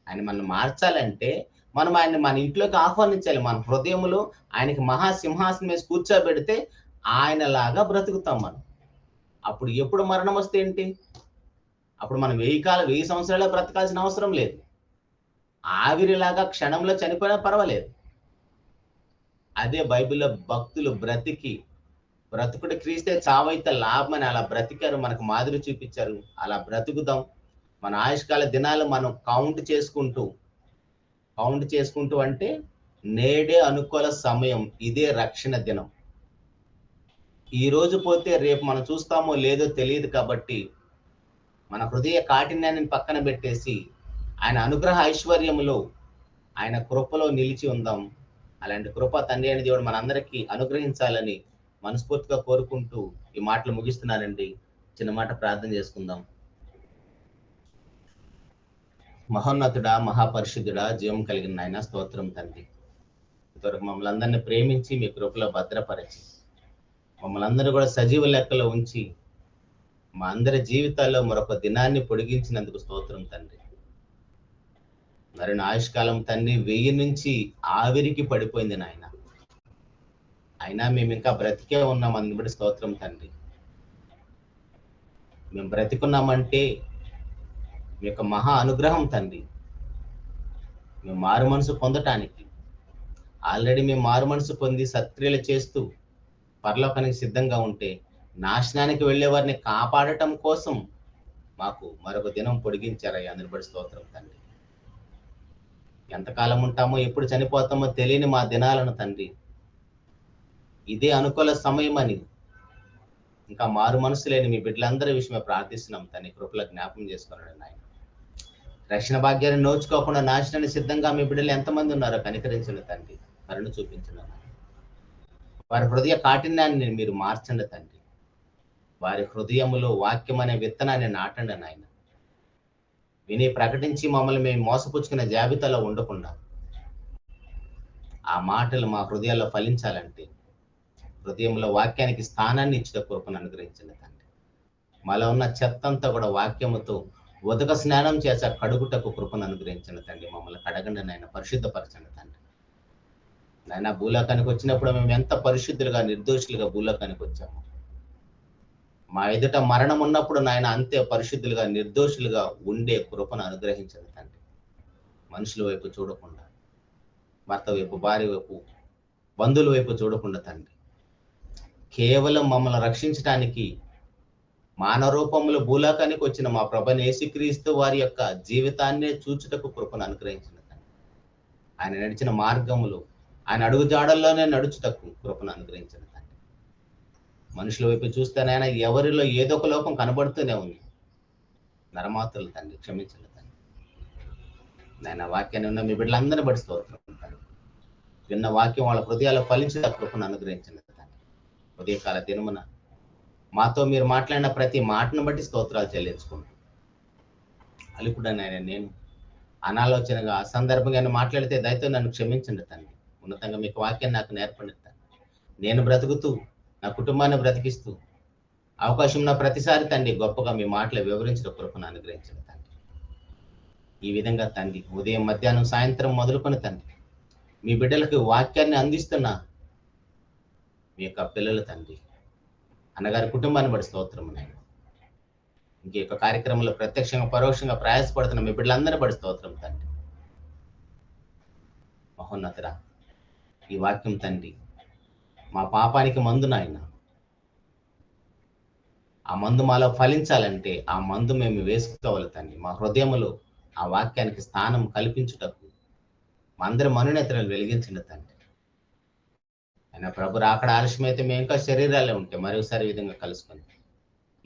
ఆయన మనల్ని మార్చాలంటే మనం ఆయన్ని మన ఇంట్లోకి ఆహ్వానించాలి. మన హృదయంలో ఆయనకి మహాసింహాసనం వేసి కూర్చోబెడితే ఆయనలాగా బ్రతుకుతాం మనం. అప్పుడు ఎప్పుడు మరణం వస్తే ఏంటి? అప్పుడు మనం 1000 సంవత్సరాలు బ్రతకాల్సిన అవసరం లేదు. ఆవిరిలాగా క్షణంలో చనిపోయినా పర్వాలేదు. అదే బైబిల్లో భక్తులు బ్రతుకుడు క్రీస్తే చావైతే లాభం అని అలా బ్రతికారు, మనకు మాదిరి చూపించారు. అలా బ్రతుకుదాం. మన ఆయుష్కాల దినాలు మనం కౌంట్ చేసుకుంటూ అంటే నేడే అనుకూల సమయం, ఇదే రక్షణ దినం. ఈ రోజు పోతే రేపు మనం చూస్తామో లేదో తెలియదు కాబట్టి మన హృదయ కాఠిన్యాన్ని పక్కన పెట్టేసి ఆయన అనుగ్రహ ఐశ్వర్యములో, ఆయన కృపలో నిలిచి ఉందాం. అలాంటి కృప తండ్రి అయిన దేవుడు మనందరికీ అనుగ్రహించాలని మనస్ఫూర్తిగా కోరుకుంటూ ఈ మాటలు ముగిస్తున్నానండి. చిన్న మాట ప్రార్థన చేసుకుందాం. మహోన్నతుడా, మహాపరిశుద్ధుడా, జీవం కలిగిన నాయన, స్తోత్రం తండ్రి. ఇంతవరకు మమ్మల్ని అందరినీ ప్రేమించి మీ కృపలో భద్రపరిచి మమ్మల్ని అందరూ కూడా సజీవ లెక్కలో ఉంచి మా అందరి జీవితాల్లో మరొక దినాన్ని పొడిగించినందుకు స్తోత్రం తండ్రి. మరి నా ఆయుష్కాలం తండ్రి 1000 నుంచి ఆవిరికి పడిపోయింది నాయన. అయినా మేము ఇంకా బ్రతికే ఉన్నాం, అందుబడి స్తోత్రం తండ్రి. మేము బ్రతికున్నామంటే మీ యొక్క మహా అనుగ్రహం తండ్రి. మేము మారు మనసు పొందటానికి ఆల్రెడీ మేము మారు మనసు పొంది సత్క్రియలు చేస్తూ పరలోకానికి సిద్ధంగా ఉంటే నాశనానికి వెళ్ళే వారిని కాపాడటం కోసం మాకు మరొక దినం పొడిగించారయ్యా, అందుబడి స్తోత్రం తండ్రి. ఎంతకాలం ఉంటామో, ఎప్పుడు చనిపోతామో తెలియని మా దినాలను తండ్రి, ఇదే అనుకూల సమయం అని ఇంకా మారు మనసు లేని మీ బిడ్డలందరి విషయమే ప్రార్థిస్తున్నాం తండ్రి. కృపలో జ్ఞాపకం చేసుకున్నాడు నాయన. రక్షణ భాగ్యాన్ని నోచుకోకుండా నాశనాన్ని సిద్ధంగా మీ బిడ్డలు ఎంతమంది ఉన్నారో కనికరించండి తండ్రి, కరుణ చూపించండి. వారి హృదయ కాఠిన్యాన్ని మీరు మార్చండి తండ్రి. వారి హృదయములో వాక్యం అనే విత్తనాన్ని నాటండి నాయన. విని ప్రకటించి మమ్మల్ని మేము మోసపుచ్చుకునే జాబితాలో ఉండకుండా ఆ మాటలు మా హృదయాల్లో ఫలించాలంటే హృదయంలో వాక్యానికి స్థానాన్ని ఇచ్చిన కృపను అనుగ్రహించండి తండ్రి. మాలో ఉన్న చెత్తంతా కూడా వాక్యముతో ఉదక స్నానం చేసే కడుగుటకు కృపను అనుగ్రహించండి తండ్రి. మమ్మల్ని కడగండి నాయన, పరిశుద్ధపరచండి తండ్రి. నాయన భూలోకానికి వచ్చినప్పుడు మేము ఎంత పరిశుద్ధులుగా నిర్దోషులుగా భూలోకానికి వచ్చాము. మా ఎదుట మరణం ఉన్నప్పుడు నాయన అంతే పరిశుద్ధులుగా నిర్దోషులుగా ఉండే కృపను అనుగ్రహించండి తండ్రి. మనుషుల వైపు చూడకుండా, భర్త వైపు, భార్య వైపు, బంధువుల వైపు చూడకుండా తండ్రి, కేవలం మమ్మల్ని రక్షించడానికి మానవ రూపంలో భూలోకానికి వచ్చిన మా ప్రభువైన యేసుక్రీస్తు వారి యొక్క జీవితాన్నే చూచుటకు కృపను అనుగ్రహించండి తండ్రి. ఆయన నడిచిన మార్గములు, ఆయన అడుగు జాడల్లోనే నడుచుటకు కృపను అనుగ్రహించండి తండ్రి. మనుషుల వైపు చూస్తేనైనా ఎవరిలో ఏదో ఒక లోపం కనబడుతూనే ఉంది. నరమాతులు తండ్రి, క్షమించండి తండ్రి. నాయన వాక్యాన్ని ఉన్న మీ బిడ్డలందరినీ బట్టి స్తోత్రం తండ్రి. విన్న వాక్యం వాళ్ళ హృదయాల్లో ఫలించిన కృపను అనుగ్రహించండి తండ్రి. ఉదయకాల దినమున మాతో మీరు మాట్లాడిన ప్రతి మాటను బట్టి స్తోత్రాలు చెల్లించుకుంటాం. అలిపుడా నాయన నేను అనాలోచనగా అసందర్భంగా మాట్లాడితే దయతో నన్ను క్షమించండి తండ్రి. ఉన్నతంగా మీకు వాక్యాన్ని నాకు నేర్పండి తండ్రి. నేను బ్రతుకుతూ నా కుటుంబాన్ని బ్రతికిస్తూ అవకాశం ఉన్న ప్రతిసారి తండ్రి గొప్పగా మీ మాటలు వివరించిన కృపను అనుగ్రహించండి తండ్రి. ఈ విధంగా తండ్రి ఉదయం, మధ్యాహ్నం, సాయంత్రం మొదలుకొని తండ్రి మీ బిడ్డలకు వాక్యాన్ని అందిస్తున్న మీ యొక్క పిల్లలు తండ్రి, అన్నగారి కుటుంబాన్ని బట్టి స్తోత్రము నాయన. ఇంక యొక్క కార్యక్రమంలో ప్రత్యక్షంగా పరోక్షంగా ప్రయాసపడుతున్న మీ బిడ్డలందరినీ బట్టి స్తోత్రం తండ్రి. మహోన్నతుడా, ఈ వాక్యం తండ్రి మా పాపానికి మందు నాయన. ఆ మందు మాలో ఫలించాలంటే ఆ మందు మేము వేసుకోవాలి తండ్రి. మా హృదయములో ఆ వాక్యానికి స్థానం కల్పించుటకు మా అందరి మనునేత్రాలు వెలిగించండి తండ్రి. ఆయన ప్రభు రాకడ ఆలస్యమైతే మేము ఇంకా శరీరాలే ఉంటే మరోసారి ఈ విధంగా కలుసుకొని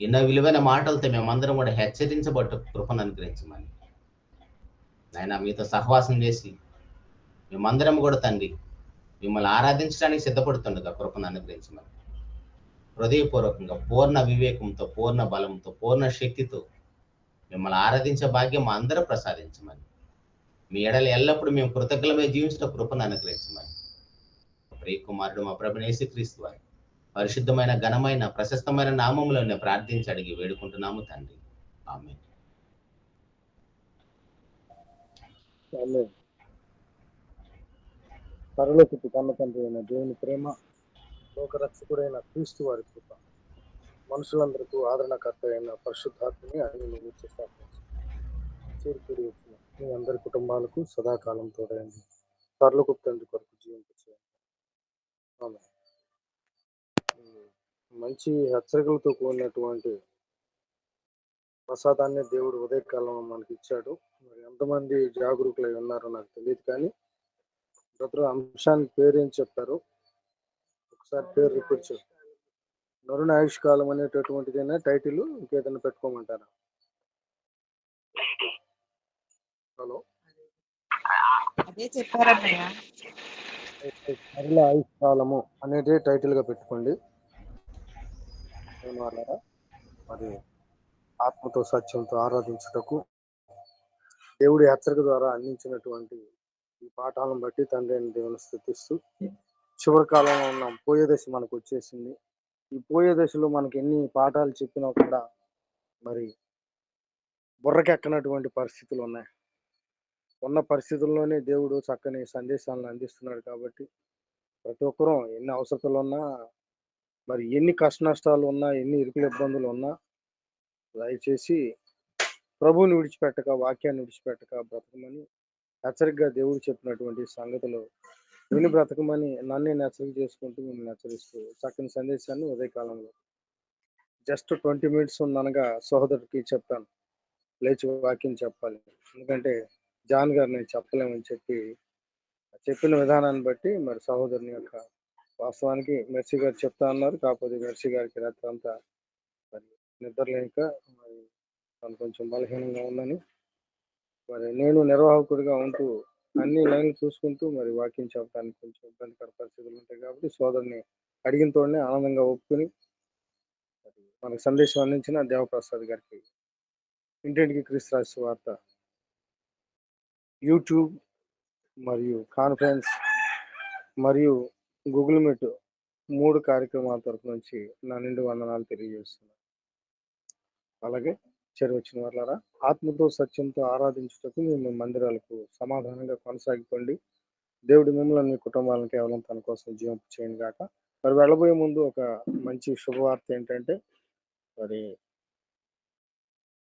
ఎన్నో విలువైన మాటలతో మేమందరం కూడా హెచ్చరించబట్టు కృపను అనుగ్రహించమని నాయన మీతో సహవాసం చేసి మేమందరం కూడా తండ్రి మిమ్మల్ని ఆరాధించడానికి సిద్ధపడుతుండగా కృపను అనుగ్రహించమని హృదయపూర్వకంగా పూర్ణ వివేకంతో, పూర్ణ బలంతో, పూర్ణ శక్తితో మిమ్మల్ని ఆరాధించే భాగ్యం మా అందరూ ప్రసాదించమని, మీ ఎడలు ఎల్లప్పుడూ మేము కృతజ్ఞులమై జీవించిన కృపను అనుగ్రహించమని ప్రియ కుమారుడు మా ప్రభువైన యేసుక్రీస్తు వారి పరిశుద్ధమైన, ఘనమైన, ప్రశస్తమైన నామములో ప్రార్థించి అడిగి వేడుకుంటున్నాము తండ్రి. ఆమేన్. ఆమేన్. పరలోకపు కన్న తండ్రి అయిన దేవుని ప్రేమ, లోకరక్షకుడైన క్రీస్తు వారి కృప, మనుషులందరికీ ఆదరణకర్త అయిన పరిశుద్ధాత్మని ఆయన చేరుకుడి వచ్చిన మీ అందరి కుటుంబాలకు సదాకాలం తోడైంది. పరలోకపు తండ్రి కొరకు జీవించేయండి. ఆమేన్. మంచి హెచ్చరికలతో కూడినటువంటి ప్రసాదాన్ని దేవుడు ఉదయకాలంలో మనకి ఇచ్చాడు. మరి ఎంతమంది జాగరూకులై ఉన్నారో నాకు తెలియదు, కానీ బ్రదర్ అంశానికి పేరు ఏం చెప్పారు, ఒకసారి పేరు రిపీట్ చేస్తారు. నరుని ఆయుష్కాలం అనేటటువంటిదైనా టైటిల్, ఇంకేదైనా పెట్టుకోమంటారా? హలో, అదే చెప్పారన్నయ్య. నరుల ఆయుష్కాలము అనేది టైటిల్ గా పెట్టుకోండి. మరి ఆత్మతో సత్యంతో ఆరాధించుటకు దేవుడి హెచ్చరిక ద్వారా అందించినటువంటి ఈ పాఠాలను బట్టి తండ్రి అయిన దేవుని స్తుతిస్తూ, చివరి కాలంలో ఉన్నాం, పోయే దశ మనకు వచ్చేసింది. ఈ పోయే దశలో మనకి ఎన్ని పాఠాలు చెప్పినా కూడా మరి బుర్రకెక్కనటువంటి పరిస్థితులు ఉన్నాయి. ఉన్న పరిస్థితుల్లోనే దేవుడు చక్కని సందేశాలను అందిస్తున్నాడు. కాబట్టి ప్రతి ఒక్కరూ ఎన్ని అవసరాలు ఉన్నా, మరి ఎన్ని కష్ట నష్టాలు ఉన్నా, ఎన్ని ఇరుకుల ఇబ్బందులు ఉన్నా దయచేసి ప్రభువుని విడిచిపెట్టక, వాక్యాన్ని విడిచిపెట్టక బ్రతకమని హెచ్చరికగా దేవుడు చెప్పినటువంటి సంగతులు విని బ్రతకమని నన్నే హెచ్చరిక చేసుకుంటూ మిమ్మల్ని హెచ్చరిస్తూ చక్కని సందేశాన్ని ఉదయకాలంలో జస్ట్ 20 minutes ఉందనగా సహోదరుడికి చెప్పాను, లేచి వాక్యం చెప్పాలి. ఎందుకంటే జాన్ గారు నేను చెప్పలేమని చెప్పిన విధానాన్ని బట్టి మరి సహోదరుని యొక్క వాస్తవానికి మెర్సీ గారు చెప్తా అన్నారు. కాకపోతే మెర్సీ గారికి రాత్రి అంతా మరి నిద్ర లేక మరి తను కొంచెం బలహీనంగా ఉందని, మరి నేను నిర్వాహకుడిగా ఉంటూ అన్ని లైన్లు చూసుకుంటూ మరి వాక్యం చెప్పడానికి కొంచెం ఇబ్బందికర పరిస్థితులు ఉంటాయి. కాబట్టి సోదరుని అడిగిన తోడనే ఆనందంగా ఒప్పుకొని మనకు సందేశం అందించిన దేవప్రసాద్ గారికి ఇంటింటికి క్రీస్తు రాసిన వార్త యూట్యూబ్ మరియు కాన్ఫరెన్స్ మరియు గూగుల్ మీట్ 3 కార్యక్రమాల తరపు నుంచి నా నిండు వందనాలు తెలియజేస్తున్నాను. అలాగే చేరవచ్చిన వాళ్ళారా, ఆత్మతో సత్యంతో ఆరాధించుటకు మేము మందిరాలకు సమాధానంగా కొనసాగిపోండి. దేవుడి మిమ్మల్ని మీ కుటుంబాలను కేవలం తన కోసం జీవింపు చేయను గాక. మరి వెళ్ళబోయే ముందు ఒక మంచి శుభవార్త ఏంటంటే, మరి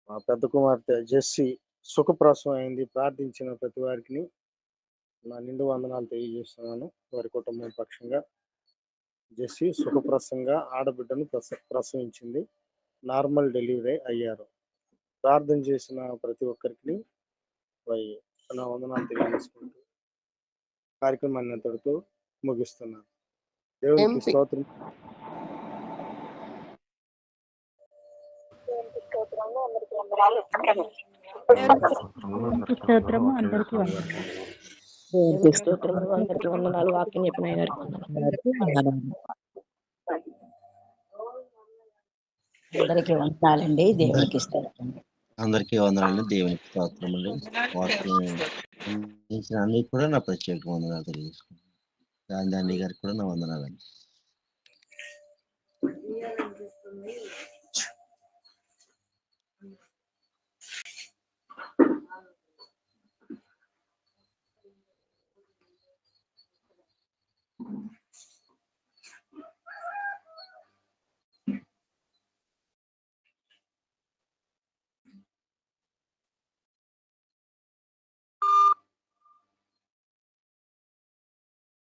మా పెద్ద కుమార్తె జెస్సీ సుఖప్రసవం అయింది. ప్రార్థించిన ప్రతి వారికి నా నిండు వందనాలు తెలియజేస్తున్నాను. వారి కుటుంబం పక్షంగా జెస్సీ సుఖప్రసంగా ఆడబిడ్డను ప్రసవించింది. నార్మల్ డెలివరీ అయ్యారు. ప్రార్థన చేసిన ప్రతి ఒక్కరికి నా వందనాలు తెలియజేసుకుంటూ కార్యక్రమాన్ని అంతటితో ముగిస్తున్నాను. దేవునికి స్తోత్రం. స్తోత్రము అందరికీ వందనాలు. దేవునికి స్తోత్రములు, అందరికీ వందనాలు. వాక్యం చెప్పిన గారికి అందరికీ వందనాలండి. దేవునికి స్తోత్రం. అందరికీ వందనాలండి. దేవునికి స్తోత్రములు. వాక్యం అందరికీ కూడా నా ప్రత్యేక వందనాలు తెలియజేసుకుంటాను. గాంధీ గారికి కూడా నా వందనాలండి.